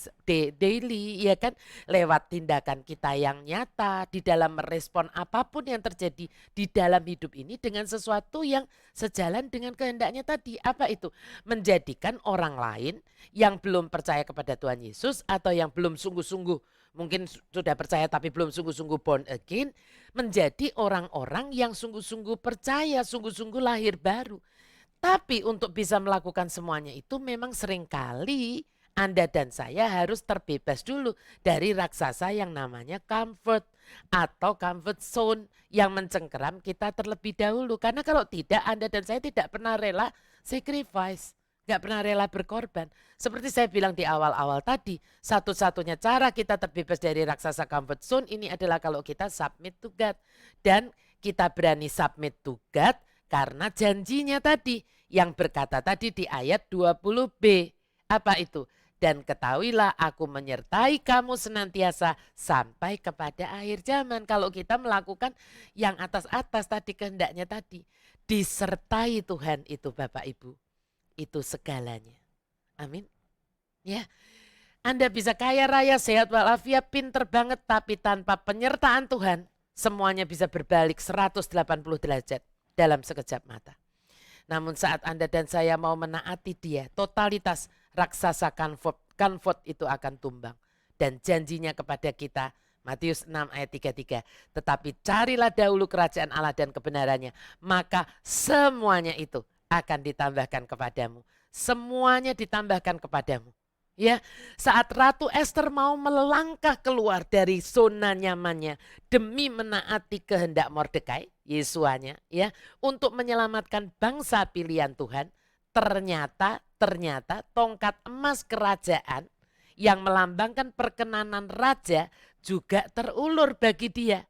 D: daily, ya kan, lewat tindakan kita yang nyata di dalam merespon apapun yang terjadi di dalam hidup ini dengan sesuatu yang sejalan dengan kehendaknya tadi. Apa itu? Menjadikan orang lain yang belum percaya kepada Tuhan Yesus atau yang belum sungguh-sungguh, mungkin sudah percaya tapi belum sungguh-sungguh born again, menjadi orang-orang yang sungguh-sungguh percaya, sungguh-sungguh lahir baru. Tapi untuk bisa melakukan semuanya itu memang seringkali Anda dan saya harus terbebas dulu dari raksasa yang namanya comfort atau comfort zone yang mencengkeram kita terlebih dahulu. Karena kalau tidak, Anda dan saya tidak pernah rela sacrifice, gak pernah rela berkorban. Seperti saya bilang di awal-awal tadi, satu-satunya cara kita terbebas dari raksasa comfort zone ini adalah kalau kita submit to God. Dan kita berani submit to God karena janjinya tadi yang berkata tadi di ayat 20b. Apa itu? Dan ketahuilah aku menyertai kamu senantiasa sampai kepada akhir zaman. Kalau kita melakukan yang atas-atas tadi, kehendaknya tadi, disertai Tuhan itu Bapak Ibu, itu segalanya. Amin. Ya, Anda bisa kaya raya, sehat walafiat, pinter banget, tapi tanpa penyertaan Tuhan, semuanya bisa berbalik 180 derajat dalam sekejap mata. Namun saat Anda dan saya mau menaati Dia, totalitas raksasa comfort itu akan tumbang. Dan janjinya kepada kita, Matius 6 ayat 33, tetapi carilah dahulu kerajaan Allah dan kebenarannya, maka semuanya itu akan ditambahkan kepadamu. Semuanya ditambahkan kepadamu. Ya, saat Ratu Esther mau melangkah keluar dari zona nyamannya demi menaati kehendak Mordekai, Yesuanya, ya, untuk menyelamatkan bangsa pilihan Tuhan, ternyata tongkat emas kerajaan yang melambangkan perkenanan raja juga terulur bagi dia.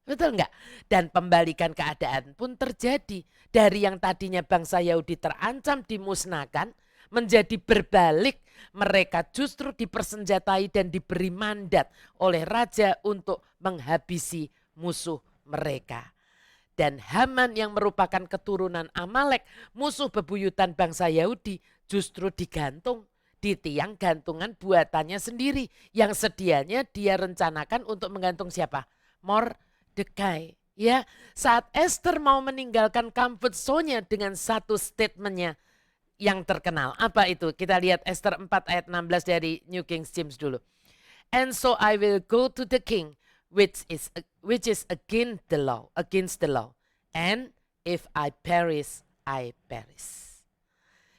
D: Betul enggak? Dan pembalikan keadaan pun terjadi. Dari yang tadinya bangsa Yahudi terancam dimusnahkan, menjadi berbalik. Mereka justru dipersenjatai dan diberi mandat oleh raja untuk menghabisi musuh mereka. Dan Haman yang merupakan keturunan Amalek, musuh bebuyutan bangsa Yahudi, justru digantung di tiang gantungan buatannya sendiri. Yang sedianya dia rencanakan untuk menggantung siapa? Mordekai. Ya, saat Esther mau meninggalkan comfort zone-nya dengan satu statementnya yang terkenal. Apa itu? Kita lihat Esther 4 ayat 16 dari New King James dulu. And so I will go to the king, which is against the law. And if I perish, I perish.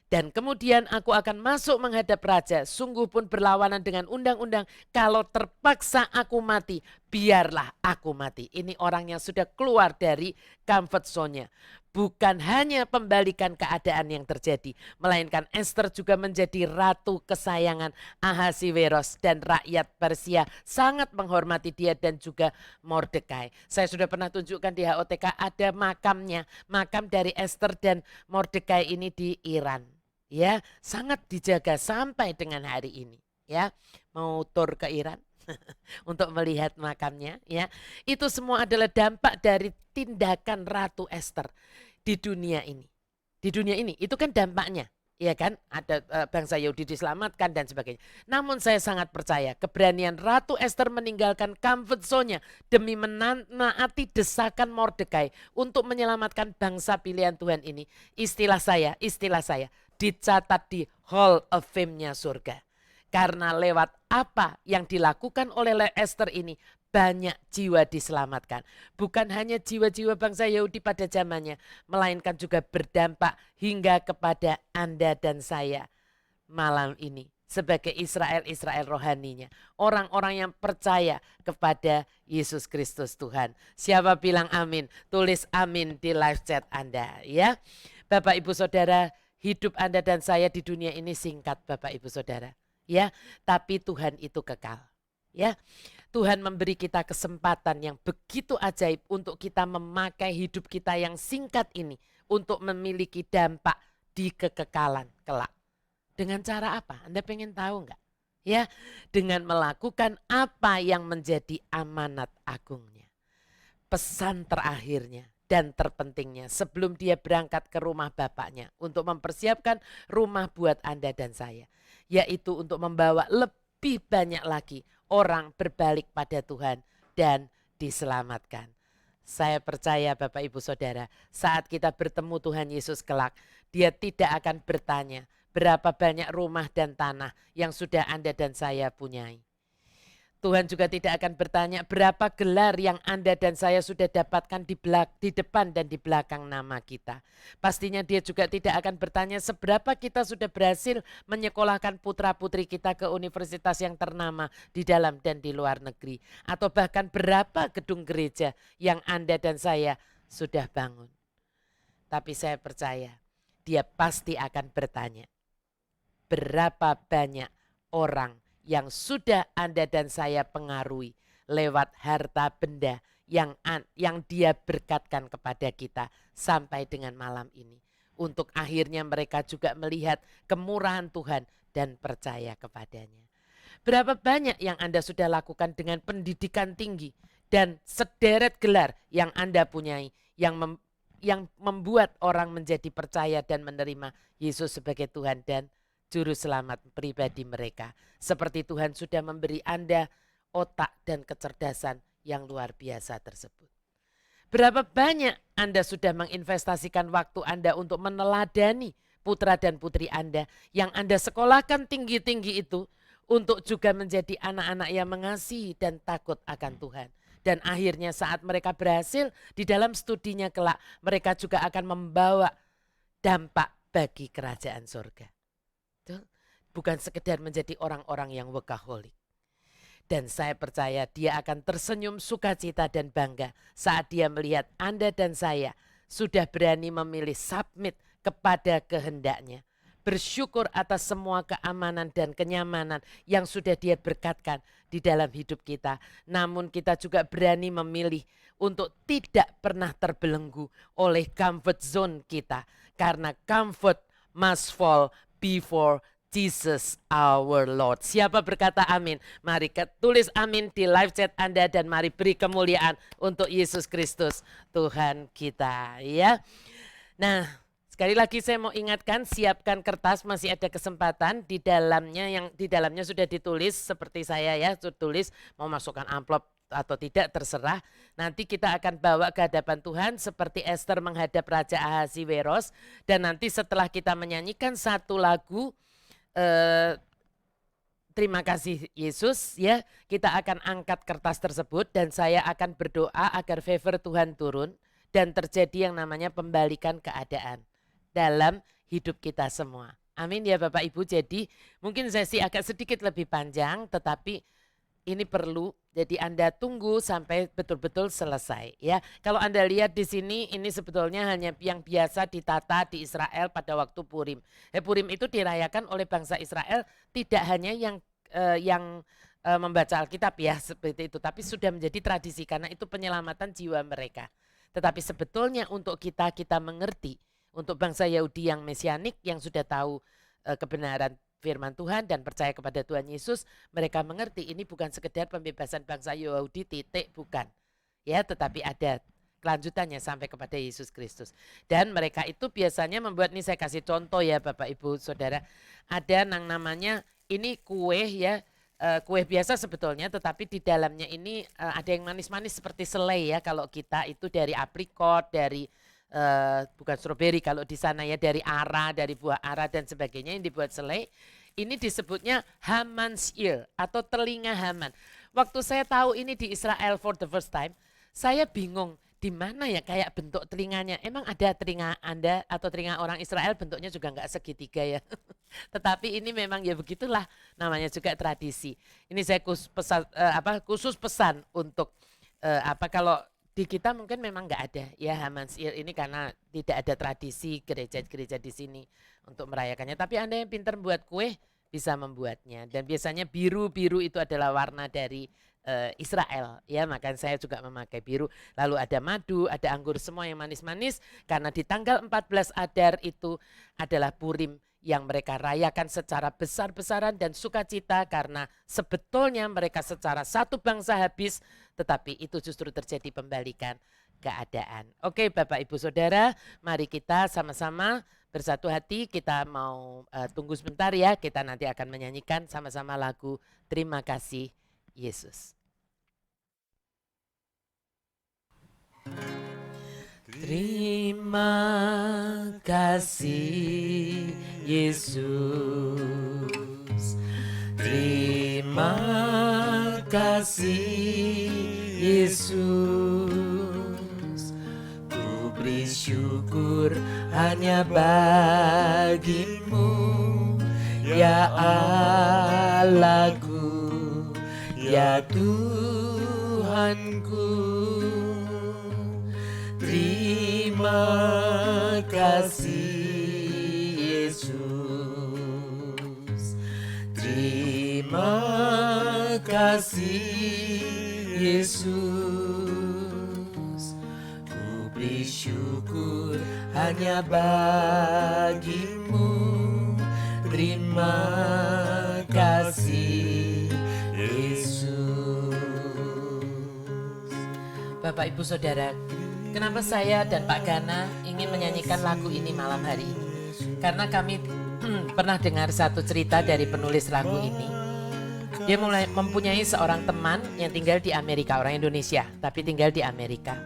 D: Dan kemudian aku akan masuk menghadap raja, sungguh pun berlawanan dengan undang-undang. Kalau terpaksa aku mati, biarlah aku mati. Ini orang yang sudah keluar dari comfort zone-nya. Bukan hanya pembalikan keadaan yang terjadi, melainkan Esther juga menjadi ratu kesayangan Ahasiweros, dan rakyat Persia sangat menghormati dia dan juga Mordekai. Saya sudah pernah tunjukkan di HOTK ada makamnya, makam dari Esther dan Mordekai ini di Iran. Ya, sangat dijaga sampai dengan hari ini. Ya, mau tur ke Iran untuk melihat makamnya. Ya, itu semua adalah dampak dari tindakan Ratu Esther di dunia ini. Di dunia ini itu kan dampaknya, ya kan? Ada bangsa Yahudi diselamatkan dan sebagainya. Namun saya sangat percaya keberanian Ratu Esther meninggalkan comfort zone-nya demi menaati desakan Mordekai untuk menyelamatkan bangsa pilihan Tuhan ini. Istilah saya dicatat di Hall of Fame-nya surga. Karena lewat apa yang dilakukan oleh Esther ini, banyak jiwa diselamatkan. Bukan hanya jiwa-jiwa bangsa Yahudi pada zamannya, melainkan juga berdampak hingga kepada Anda dan saya malam ini. Sebagai Israel rohaninya. Orang-orang yang percaya kepada Yesus Kristus Tuhan. Siapa bilang amin? Tulis amin di live chat Anda. Ya, Bapak Ibu Saudara, hidup Anda dan saya di dunia ini singkat, Bapak Ibu Saudara. Ya, tapi Tuhan itu kekal. Ya, Tuhan memberi kita kesempatan yang begitu ajaib untuk kita memakai hidup kita yang singkat ini untuk memiliki dampak di kekekalan kelak. Dengan cara apa? Anda pengen tahu enggak? Ya, dengan melakukan apa yang menjadi amanat agungnya. Pesan terakhirnya dan terpentingnya sebelum dia berangkat ke rumah bapaknya untuk mempersiapkan rumah buat Anda dan saya, yaitu untuk membawa lebih banyak lagi orang berbalik pada Tuhan dan diselamatkan. Saya percaya Bapak Ibu Saudara, saat kita bertemu Tuhan Yesus kelak, dia tidak akan bertanya berapa banyak rumah dan tanah yang sudah Anda dan saya punyai. Tuhan juga tidak akan bertanya berapa gelar yang Anda dan saya sudah dapatkan di depan dan di belakang nama kita. Pastinya dia juga tidak akan bertanya seberapa kita sudah berhasil menyekolahkan putra-putri kita ke universitas yang ternama di dalam dan di luar negeri. Atau bahkan berapa gedung gereja yang Anda dan saya sudah bangun. Tapi saya percaya dia pasti akan bertanya berapa banyak orang yang sudah Anda dan saya pengaruhi lewat harta benda yang dia berkatkan kepada kita sampai dengan malam ini. Untuk akhirnya mereka juga melihat kemurahan Tuhan dan percaya kepadanya. Berapa banyak yang Anda sudah lakukan dengan pendidikan tinggi dan sederet gelar yang Anda punyai yang membuat orang menjadi percaya dan menerima Yesus sebagai Tuhan dan Juru Selamat pribadi mereka. Seperti Tuhan sudah memberi Anda otak dan kecerdasan yang luar biasa tersebut. Berapa banyak Anda sudah menginvestasikan waktu Anda untuk meneladani putra dan putri Anda yang Anda sekolahkan tinggi-tinggi itu untuk juga menjadi anak-anak yang mengasihi dan takut akan Tuhan. Dan akhirnya saat mereka berhasil di dalam studinya kelak, mereka juga akan membawa dampak bagi kerajaan surga. Bukan sekedar menjadi orang-orang yang workaholic. Dan saya percaya dia akan tersenyum sukacita dan bangga saat dia melihat Anda dan saya sudah berani memilih submit kepada kehendaknya. bersyukur atas semua keamanan dan kenyamanan yang sudah Dia berkatkan di dalam hidup kita. Namun kita juga berani memilih untuk tidak pernah terbelenggu oleh comfort zone kita. Karena comfort must fall before Jesus our Lord. Siapa berkata amin? Mari tulis amin di live chat Anda dan mari beri kemuliaan untuk Yesus Kristus Tuhan kita, ya. Nah, sekali lagi saya mau ingatkan, siapkan kertas, masih ada kesempatan di dalamnya, yang di dalamnya sudah ditulis seperti saya ya, tulis mau masukkan amplop atau tidak terserah. Nanti kita akan bawa ke hadapan Tuhan seperti Esther menghadap Raja Ahasiweros, dan nanti setelah kita menyanyikan satu lagu terima kasih Yesus, ya, kita akan angkat kertas tersebut dan saya akan berdoa agar favor Tuhan turun dan terjadi yang namanya pembalikan keadaan dalam hidup kita semua. Amin ya Bapak Ibu. Jadi mungkin sesi agak sedikit lebih panjang, tetapi ini perlu, jadi Anda tunggu sampai betul-betul selesai, ya. Kalau Anda lihat di sini, ini sebetulnya hanya yang biasa ditata di Israel pada waktu Purim. Purim itu dirayakan oleh bangsa Israel tidak hanya yang membaca Alkitab ya seperti itu, tapi sudah menjadi tradisi karena itu penyelamatan jiwa mereka. Tetapi sebetulnya untuk kita mengerti, untuk bangsa Yahudi yang mesianik yang sudah tahu kebenaran firman Tuhan dan percaya kepada Tuhan Yesus, mereka mengerti ini bukan sekedar pembebasan bangsa Yahudi titik, bukan. Ya, tetapi ada kelanjutannya sampai kepada Yesus Kristus. Dan mereka itu biasanya membuat, ini saya kasih contoh ya Bapak Ibu Saudara, ada yang namanya ini kue ya, kue biasa sebetulnya, tetapi di dalamnya ini ada yang manis-manis seperti selai ya, kalau kita itu dari aprikot, dari bukan stroberi kalau di sana ya, dari ara, dari buah ara dan sebagainya yang dibuat selai. Ini disebutnya Haman's ear atau telinga Haman. Waktu saya tahu ini di Israel for the first time, saya bingung di mana ya kayak bentuk telinganya. Emang ada telinga Anda atau telinga orang Israel bentuknya juga enggak segitiga ya. Tetapi ini memang ya begitulah, namanya juga tradisi. Ini saya khusus pesan untuk kalau di kita mungkin memang nggak ada ya Haman's ear ini karena tidak ada tradisi gereja-gereja di sini untuk merayakannya. Tapi Anda yang pintar buat kue bisa membuatnya, dan biasanya biru itu adalah warna dari Israel ya, makanya saya juga memakai biru. Lalu ada madu, ada anggur, semua yang manis-manis karena di tanggal 14 Adar itu adalah Purim yang mereka rayakan secara besar-besaran dan sukacita karena sebetulnya mereka secara satu bangsa habis, tetapi itu justru terjadi pembalikan keadaan. Oke Bapak Ibu Saudara, mari kita sama-sama bersatu hati, kita mau tunggu sebentar ya, kita nanti akan menyanyikan sama-sama lagu Terima Kasih Yesus. Terima kasih Yesus, terima kasih Yesus, ku beri syukur hanya bagimu, ya Allahku, ya Tuhanku. Terima kasih Yesus, terima kasih Yesus, ku beri syukur hanya bagimu, terima kasih Yesus. Bapak Ibu Saudara, kenapa saya dan Pak Gana ingin menyanyikan lagu ini malam hari ini? Karena kami pernah dengar satu cerita dari penulis lagu ini. Dia mempunyai seorang teman yang tinggal di Amerika, orang Indonesia, tapi tinggal di Amerika.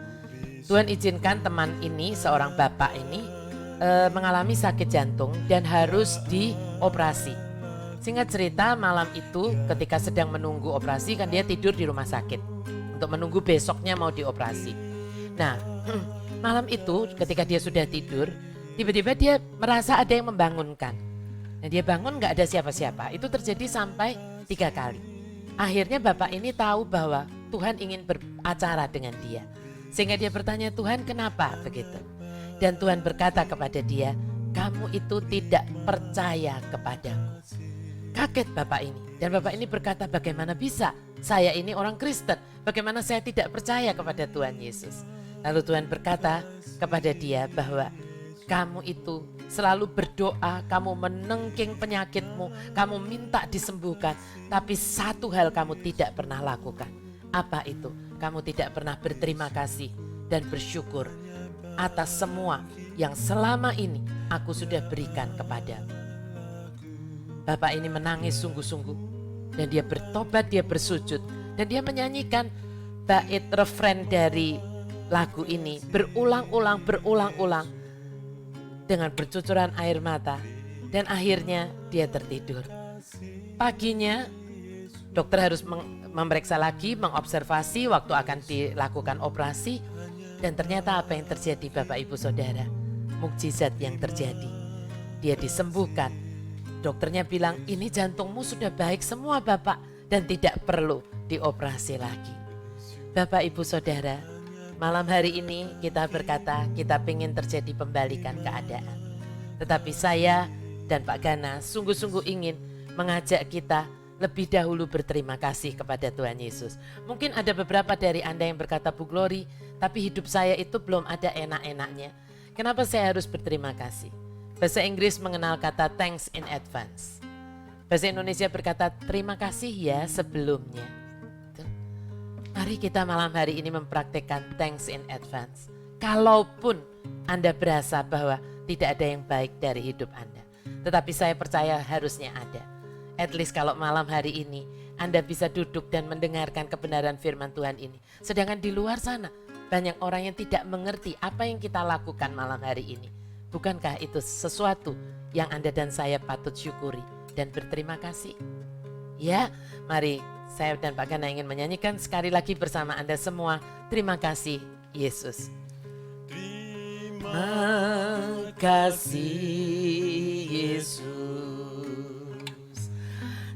D: Tuhan izinkan teman ini, seorang bapak ini, mengalami sakit jantung dan harus dioperasi. Singkat cerita, malam itu ketika sedang menunggu operasi, kan dia tidur di rumah sakit untuk menunggu besoknya mau dioperasi. Nah, malam itu ketika dia sudah tidur, tiba-tiba dia merasa ada yang membangunkan. Nah, dia bangun gak ada siapa-siapa. Itu terjadi sampai 3 kali. Akhirnya bapak ini tahu bahwa Tuhan ingin beracara dengan dia. Sehingga dia bertanya, Tuhan kenapa begitu? Dan Tuhan berkata kepada dia, kamu itu tidak percaya kepadaku. Kaget Bapak ini. Dan Bapak ini berkata, bagaimana bisa? Saya ini orang Kristen. Bagaimana saya tidak percaya kepada Tuhan Yesus? Lalu Tuhan berkata kepada dia bahwa kamu itu selalu berdoa, kamu menengking penyakitmu, kamu minta disembuhkan. Tapi satu hal kamu tidak pernah lakukan. Apa itu? Kamu tidak pernah berterima kasih dan bersyukur atas semua yang selama ini aku sudah berikan kepadamu. Bapak ini menangis sungguh-sungguh. Dan dia bertobat, dia bersujud. Dan dia menyanyikan bait refren dari lagu ini berulang-ulang dengan bercucuran air mata. Dan akhirnya dia tertidur. Paginya dokter harus memeriksa lagi, mengobservasi waktu akan dilakukan operasi. Dan ternyata apa yang terjadi Bapak Ibu Saudara? Mukjizat yang terjadi. Dia disembuhkan. Dokternya bilang ini jantungmu sudah baik semua Bapak dan tidak perlu dioperasi lagi. Bapak Ibu Saudara, malam hari ini kita berkata kita ingin terjadi pembalikan keadaan. Tetapi saya dan Pak Gana sungguh-sungguh ingin mengajak kita lebih dahulu berterima kasih kepada Tuhan Yesus. Mungkin ada beberapa dari Anda yang berkata, Bu Glory, tapi hidup saya itu belum ada enak-enaknya. Kenapa saya harus berterima kasih? Bahasa Inggris mengenal kata thanks in advance. Bahasa Indonesia berkata terima kasih ya sebelumnya. Mari kita malam hari ini mempraktikkan thanks in advance. Kalaupun Anda berasa bahwa tidak ada yang baik dari hidup Anda. Tetapi saya percaya harusnya ada. At least kalau malam hari ini Anda bisa duduk dan mendengarkan kebenaran firman Tuhan ini. Sedangkan di luar sana banyak orang yang tidak mengerti apa yang kita lakukan malam hari ini. Bukankah itu sesuatu yang Anda dan saya patut syukuri dan berterima kasih? Ya, mari saya dan Pak Gana ingin menyanyikan sekali lagi bersama Anda semua. Terima kasih Yesus. Terima kasih Yesus.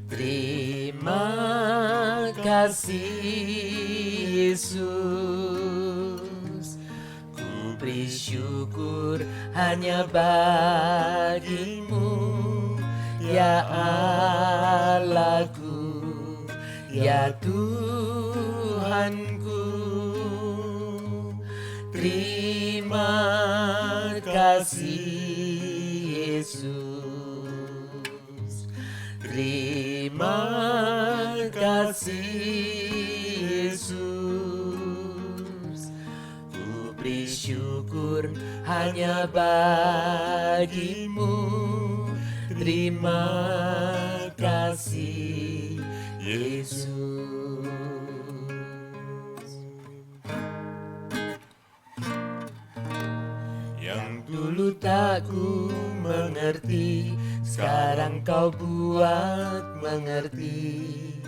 D: Terima kasih Yesus. Beri syukur hanya bagimu, ya Allahku, ya Tuhanku. Terima kasih Yesus. Terima kasih Yesus. Beri syukur hanya bagimu. Terima kasih Yesus. Yang dulu tak ku mengerti, sekarang kau buat mengerti.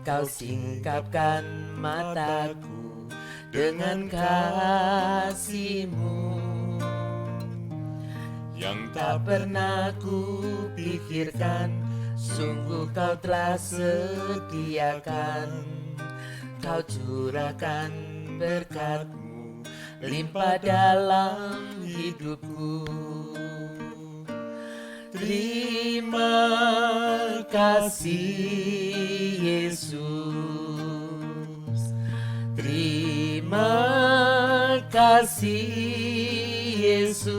D: Kau singkapkan mataku dengan kasih-Mu yang tak pernah ku pikirkan. Sungguh kau telah sediakan, kau curahkan berkat-Mu limpah dalam hidupku. Terima kasih Yesus. Terima kasih Yesus.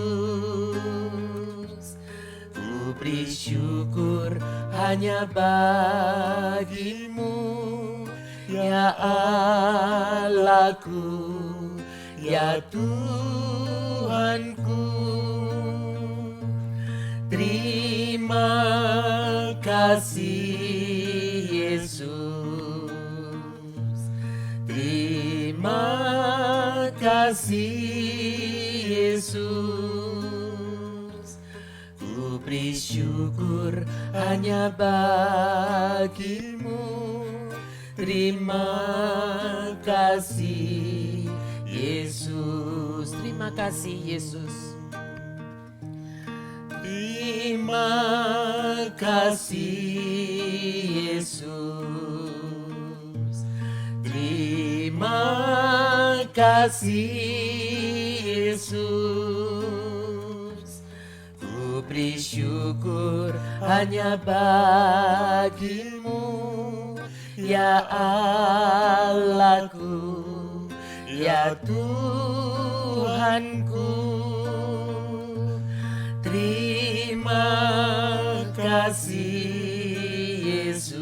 D: Ku beri syukur hanya bagimu, ya Allahku, ya Tuhanku. Terima kasih Yesus. Terima kasih Yesus. Ku beri syukur hanya bagimu. Terima kasih Yesus. Terima kasih Yesus. Terima kasih Yesus. Terima kasih Yesus. Ku beri syukur hanya bagimu, ya Allahku, ya Tuhanku. Terima kasih Yesus,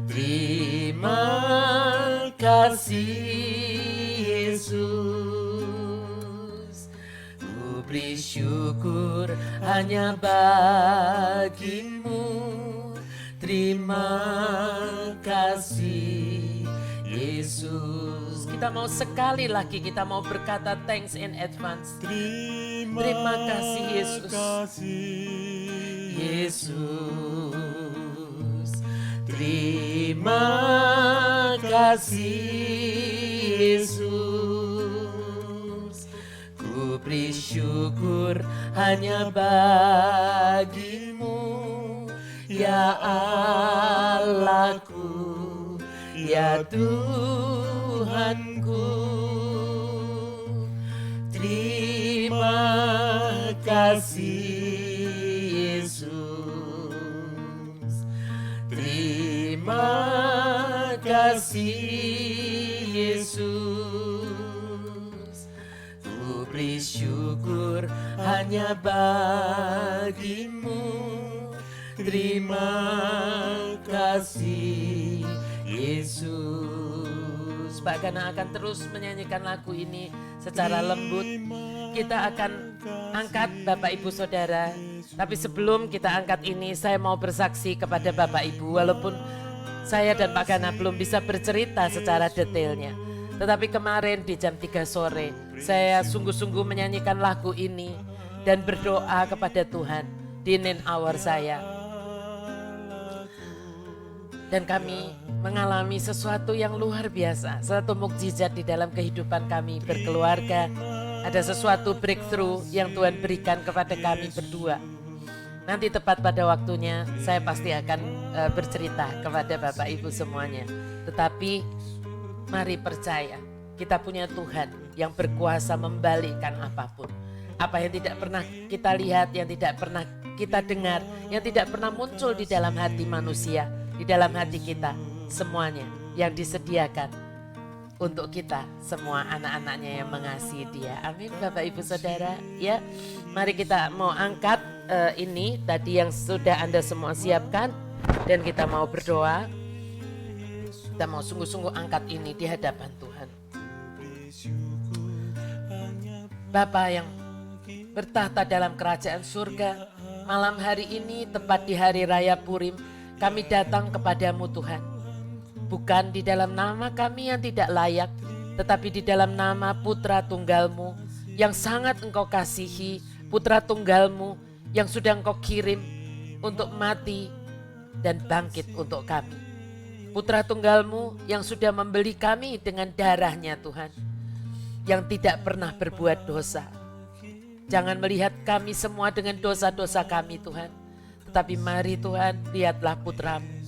D: terima kasih Yesus. Ku beri syukur hanya bagimu, terima kasih Yesus. Kita mau sekali lagi, kita mau berkata thanks in advance. Terima kasih Yesus. Yesus, terima kasih Yesus. Ku beri syukur hanya bagimu, ya Allahku, ya Tuhanku. Terima kasih Yesus, terima kasih Yesus. Ku beri syukur hanya bagimu, terima kasih Yesus. Pak Gana akan terus menyanyikan lagu ini secara lembut. Kita akan angkat Bapak Ibu Saudara. Tapi sebelum kita angkat ini, saya mau bersaksi kepada Bapak Ibu. Walaupun saya dan Pak Gana belum bisa bercerita secara detailnya. Tetapi kemarin di jam 3 sore, saya sungguh-sungguh menyanyikan lagu ini dan berdoa kepada Tuhan di noon hour saya. Dan kami mengalami sesuatu yang luar biasa, suatu mukjizat di dalam kehidupan kami berkeluarga. Ada sesuatu breakthrough yang Tuhan berikan kepada kami berdua. Nanti tepat pada waktunya saya pasti akan bercerita kepada Bapak Ibu semuanya. Tetapi mari percaya, kita punya Tuhan yang berkuasa membalikkan apapun. Apa yang tidak pernah kita lihat, yang tidak pernah kita dengar, yang tidak pernah muncul di dalam hati manusia, di dalam hati kita, semuanya yang disediakan untuk kita semua anak-anaknya yang mengasihi Dia. Amin Bapak Ibu Saudara. Ya, mari kita mau angkat ini tadi yang sudah Anda semua siapkan, dan kita mau berdoa. Kita mau sungguh-sungguh angkat ini di hadapan Tuhan. Bapa yang bertahta dalam kerajaan surga, malam hari ini tepat di hari raya Purim, kami datang kepadamu Tuhan. Bukan di dalam nama kami yang tidak layak, tetapi di dalam nama Putra Tunggal-Mu yang sangat Engkau kasihi, Putra Tunggal-Mu yang sudah Engkau kirim untuk mati dan bangkit untuk kami. Putra Tunggal-Mu yang sudah membeli kami dengan darahnya Tuhan, yang tidak pernah berbuat dosa. Jangan melihat kami semua dengan dosa-dosa kami Tuhan, tetapi mari Tuhan, lihatlah Putra-Mu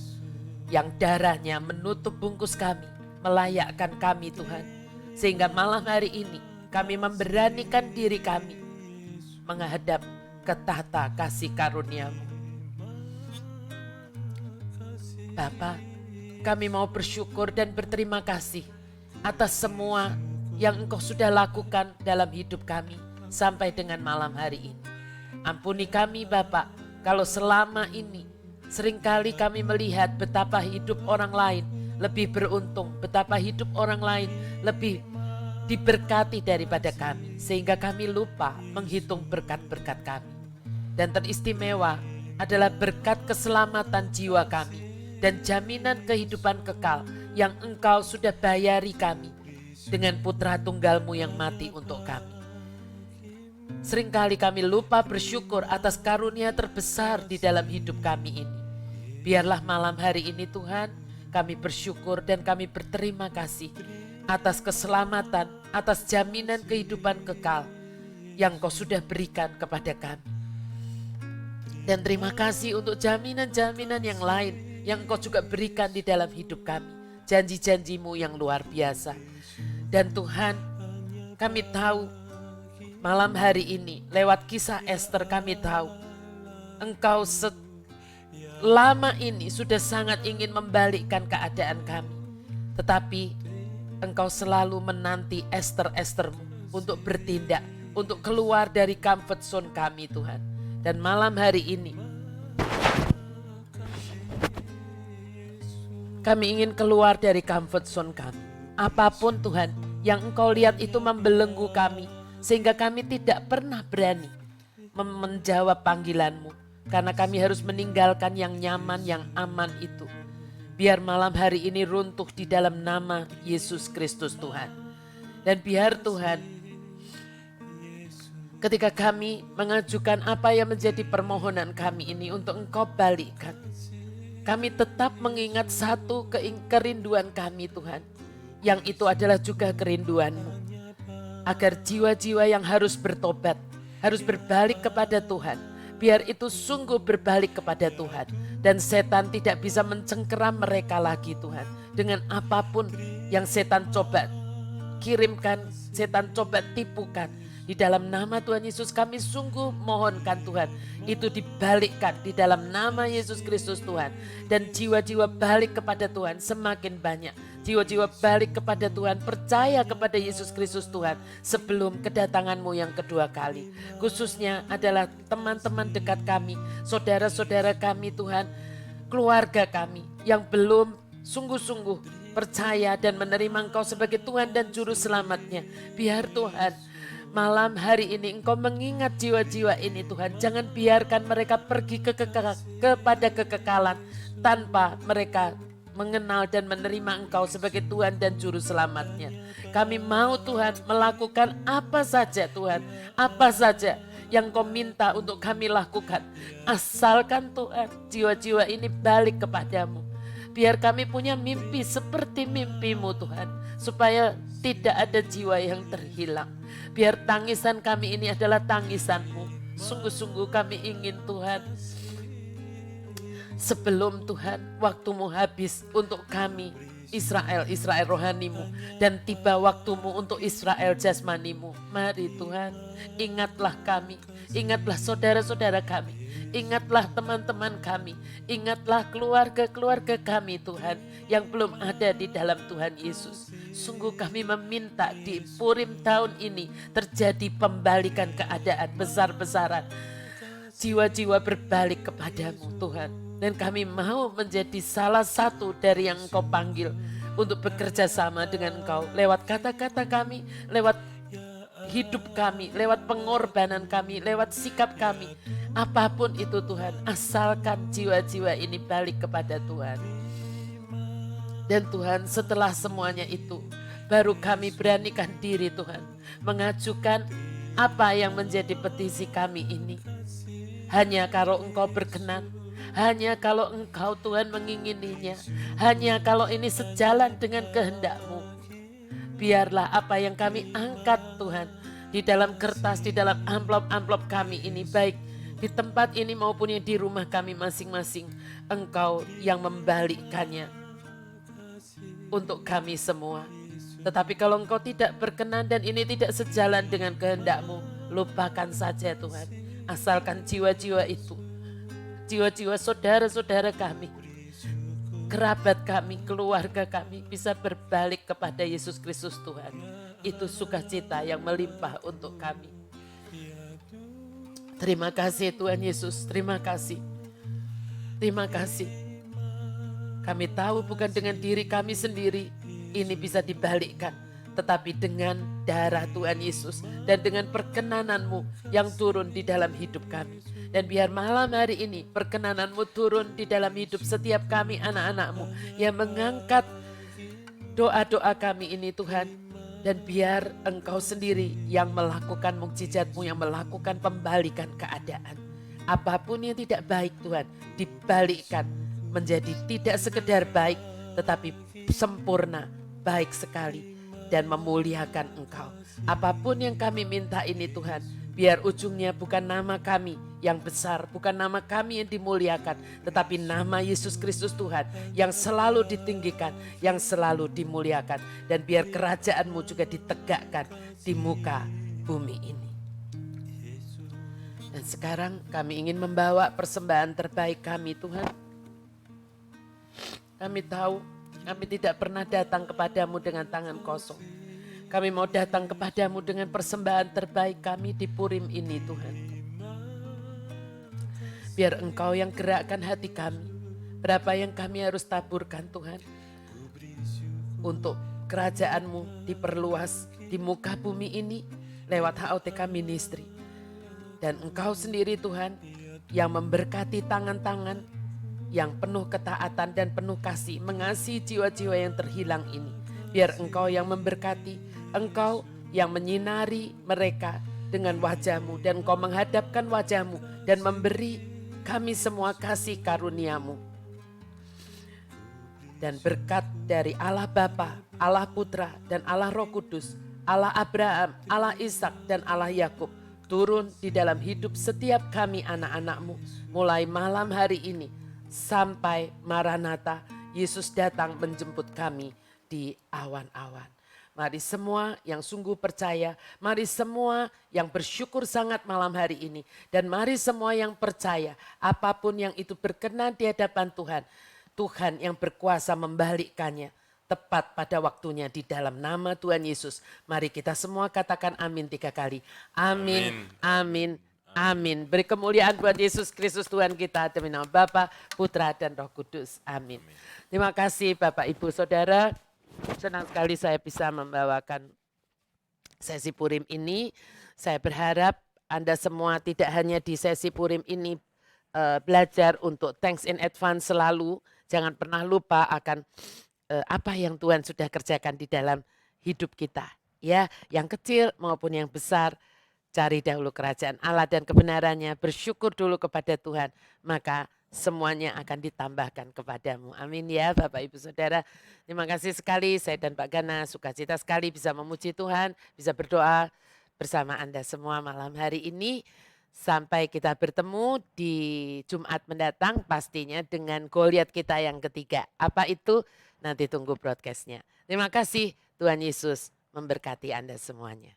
D: yang darahnya menutup bungkus kami, melayakkan kami Tuhan. Sehingga malam hari ini kami memberanikan diri kami menghadap ke tahta kasih karunia-Mu. Bapa, kami mau bersyukur dan berterima kasih atas semua yang Engkau sudah lakukan dalam hidup kami sampai dengan malam hari ini. Ampuni kami Bapa, kalau selama ini seringkali kami melihat betapa hidup orang lain lebih beruntung, betapa hidup orang lain lebih diberkati daripada kami, sehingga kami lupa menghitung berkat-berkat kami. Dan teristimewa adalah berkat keselamatan jiwa kami dan jaminan kehidupan kekal yang Engkau sudah bayari kami dengan Putra Tunggal-Mu yang mati untuk kami. Seringkali kami lupa bersyukur atas karunia terbesar di dalam hidup kami ini. Biarlah malam hari ini Tuhan, kami bersyukur dan kami berterima kasih atas keselamatan, atas jaminan kehidupan kekal yang Kau sudah berikan kepada kami. Dan terima kasih untuk jaminan-jaminan yang lain yang Kau juga berikan di dalam hidup kami. Janji-janji-Mu yang luar biasa. Dan Tuhan, kami tahu malam hari ini lewat kisah Ester kami tahu Engkau lama ini sudah sangat ingin membalikkan keadaan kami. Tetapi Engkau selalu menanti Ester-Estermu untuk bertindak, untuk keluar dari comfort zone kami Tuhan. Dan malam hari ini kami ingin keluar dari comfort zone kami. Apapun Tuhan yang Engkau lihat itu membelenggu kami, sehingga kami tidak pernah berani menjawab panggilan-Mu. Karena kami harus meninggalkan yang nyaman, yang aman itu. Biar malam hari ini runtuh di dalam nama Yesus Kristus Tuhan. Dan biar Tuhan, ketika kami mengajukan apa yang menjadi permohonan kami ini untuk Engkau balikkan, kami tetap mengingat satu kerinduan kami Tuhan. Yang itu adalah juga kerinduan-Mu. Agar jiwa-jiwa yang harus bertobat, harus berbalik kepada Tuhan. Biar itu sungguh berbalik kepada Tuhan. Dan setan tidak bisa mencengkeram mereka lagi Tuhan. Dengan apapun yang setan coba kirimkan, setan coba tipukan. Di dalam nama Tuhan Yesus kami sungguh mohonkan Tuhan. Itu dibalikkan di dalam nama Yesus Kristus Tuhan. Dan jiwa-jiwa balik kepada Tuhan semakin banyak. Jiwa-jiwa balik kepada Tuhan, percaya kepada Yesus Kristus Tuhan sebelum kedatangan-Mu yang kedua kali. Khususnya adalah teman-teman dekat kami, saudara-saudara kami Tuhan, keluarga kami yang belum sungguh-sungguh percaya dan menerima Engkau sebagai Tuhan dan Juru Selamatnya. Biar Tuhan, malam hari ini Engkau mengingat jiwa-jiwa ini Tuhan. Jangan biarkan mereka pergi kepada kekekalan tanpa mereka mengenal dan menerima Engkau sebagai Tuhan dan Juru Selamatnya. Kami mau Tuhan melakukan apa saja Tuhan, apa saja yang Kau minta untuk kami lakukan. Asalkan Tuhan jiwa-jiwa ini balik kepadamu. Biar kami punya mimpi seperti mimpi-Mu Tuhan, supaya tidak ada jiwa yang terhilang. Biar tangisan kami ini adalah tangisan-Mu. Sungguh-sungguh kami ingin Tuhan, sebelum Tuhan waktu-Mu habis untuk kami Israel rohani-Mu, dan tiba waktu-Mu untuk Israel jasmani-Mu. Mari Tuhan, ingatlah kami, ingatlah saudara-saudara kami, ingatlah teman-teman kami, ingatlah keluarga-keluarga kami Tuhan yang belum ada di dalam Tuhan Yesus. Sungguh kami meminta di Purim tahun ini terjadi pembalikan keadaan besar-besaran. Jiwa-jiwa berbalik kepadamu Tuhan. Dan kami mau menjadi salah satu dari yang Engkau panggil untuk bekerja sama dengan Engkau. Lewat kata-kata kami, lewat hidup kami, lewat pengorbanan kami, lewat sikap kami. Apapun itu Tuhan, asalkan jiwa-jiwa ini balik kepada Tuhan. Dan Tuhan, setelah semuanya itu, baru kami beranikan diri Tuhan, mengajukan apa yang menjadi petisi kami ini. Hanya kalau Engkau berkenan, hanya kalau Engkau Tuhan mengingininya, hanya kalau ini sejalan dengan kehendak-Mu. Biarlah apa yang kami angkat Tuhan, di dalam kertas, di dalam amplop-amplop kami ini, baik di tempat ini maupun yang di rumah kami masing-masing, Engkau yang membalikkannya untuk kami semua. Tetapi kalau Engkau tidak berkenan dan ini tidak sejalan dengan kehendak-Mu, lupakan saja Tuhan. Asalkan jiwa-jiwa itu, jiwa-jiwa saudara-saudara kami, kerabat kami, keluarga kami bisa berbalik kepada Yesus Kristus Tuhan. Itu sukacita yang melimpah untuk kami. Terima kasih Tuhan Yesus, terima kasih. Terima kasih. Kami tahu bukan dengan diri kami sendiri ini bisa dibalikkan, tetapi dengan darah Tuhan Yesus dan dengan perkenanan-Mu yang turun di dalam hidup kami. Dan biar malam hari ini perkenanan-Mu turun di dalam hidup setiap kami anak-anak-Mu yang mengangkat doa-doa kami ini Tuhan. Dan biar Engkau sendiri yang melakukan mukjizat-Mu, yang melakukan pembalikan keadaan. Apapun yang tidak baik Tuhan, dibalikkan menjadi tidak sekedar baik, tetapi sempurna, baik sekali, dan memuliakan Engkau. Apapun yang kami minta ini Tuhan, biar ujungnya bukan nama kami yang besar, bukan nama kami yang dimuliakan, tetapi nama Yesus Kristus Tuhan yang selalu ditinggikan, yang selalu dimuliakan. Dan biar kerajaan-Mu juga ditegakkan di muka bumi ini. Dan sekarang kami ingin membawa persembahan terbaik kami Tuhan. Kami tahu kami tidak pernah datang kepadamu dengan tangan kosong. Kami mau datang kepadamu dengan persembahan terbaik kami di Purim ini Tuhan. Biar Engkau yang gerakkan hati kami. Berapa yang kami harus taburkan Tuhan. Untuk kerajaan-Mu diperluas di muka bumi ini lewat HOTK Ministry. Dan Engkau sendiri Tuhan yang memberkati tangan-tangan yang penuh ketaatan dan penuh kasih mengasihi jiwa-jiwa yang terhilang ini. Biar Engkau yang memberkati, Engkau yang menyinari mereka dengan wajah-Mu dan Engkau menghadapkan wajah-Mu dan memberi kami semua kasih karunia-Mu. Dan berkat dari Allah Bapa, Allah Putra dan Allah Roh Kudus, Allah Abraham, Allah Ishak dan Allah Yakub turun di dalam hidup setiap kami anak-anak-Mu mulai malam hari ini sampai Maranatha Yesus datang menjemput kami di awan-awan. Mari semua yang sungguh percaya, mari semua yang bersyukur sangat malam hari ini, dan mari semua yang percaya apapun yang itu berkenan di hadapan Tuhan, Tuhan yang berkuasa membalikkannya tepat pada waktunya di dalam nama Tuhan Yesus. Mari kita semua katakan amin 3 kali. Amin, amin, amin. Beri kemuliaan buat Yesus Kristus Tuhan kita demi nama Bapa, Putra dan Roh Kudus. Amin. Terima kasih Bapak Ibu Saudara. Senang sekali saya bisa membawakan sesi Purim ini. Saya berharap Anda semua tidak hanya di sesi Purim ini belajar untuk thanks in advance selalu. Jangan pernah lupa akan apa yang Tuhan sudah kerjakan di dalam hidup kita. Ya, yang kecil maupun yang besar, cari dahulu kerajaan Allah dan kebenarannya, bersyukur dulu kepada Tuhan, maka semuanya akan ditambahkan kepadamu. Amin ya Bapak Ibu Saudara. Terima kasih sekali, saya dan Pak Gana sukacita sekali bisa memuji Tuhan, bisa berdoa bersama Anda semua malam hari ini. Sampai kita bertemu di Jumat mendatang pastinya dengan Goliat kita yang ketiga. Apa itu? Nanti tunggu broadcastnya. Terima kasih, Tuhan Yesus memberkati Anda semuanya.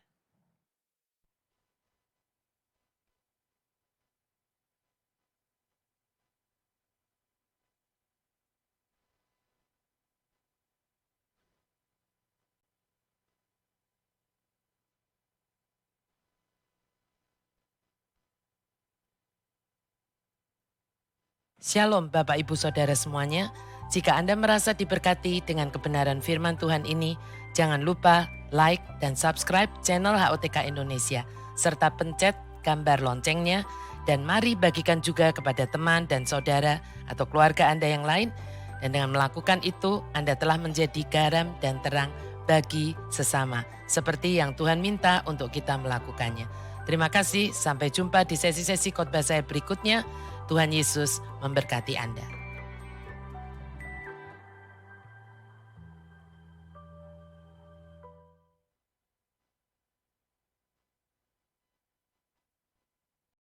D: Shalom Bapak Ibu Saudara semuanya. Jika Anda merasa diberkati dengan kebenaran firman Tuhan ini, jangan lupa like dan subscribe channel HOTK Indonesia, serta pencet gambar loncengnya, dan mari bagikan juga kepada teman dan saudara atau keluarga Anda yang lain, dan dengan melakukan itu Anda telah menjadi garam dan terang bagi sesama, seperti yang Tuhan minta untuk kita melakukannya. Terima kasih, sampai jumpa di sesi-sesi khotbah saya berikutnya. Tuhan Yesus memberkati Anda.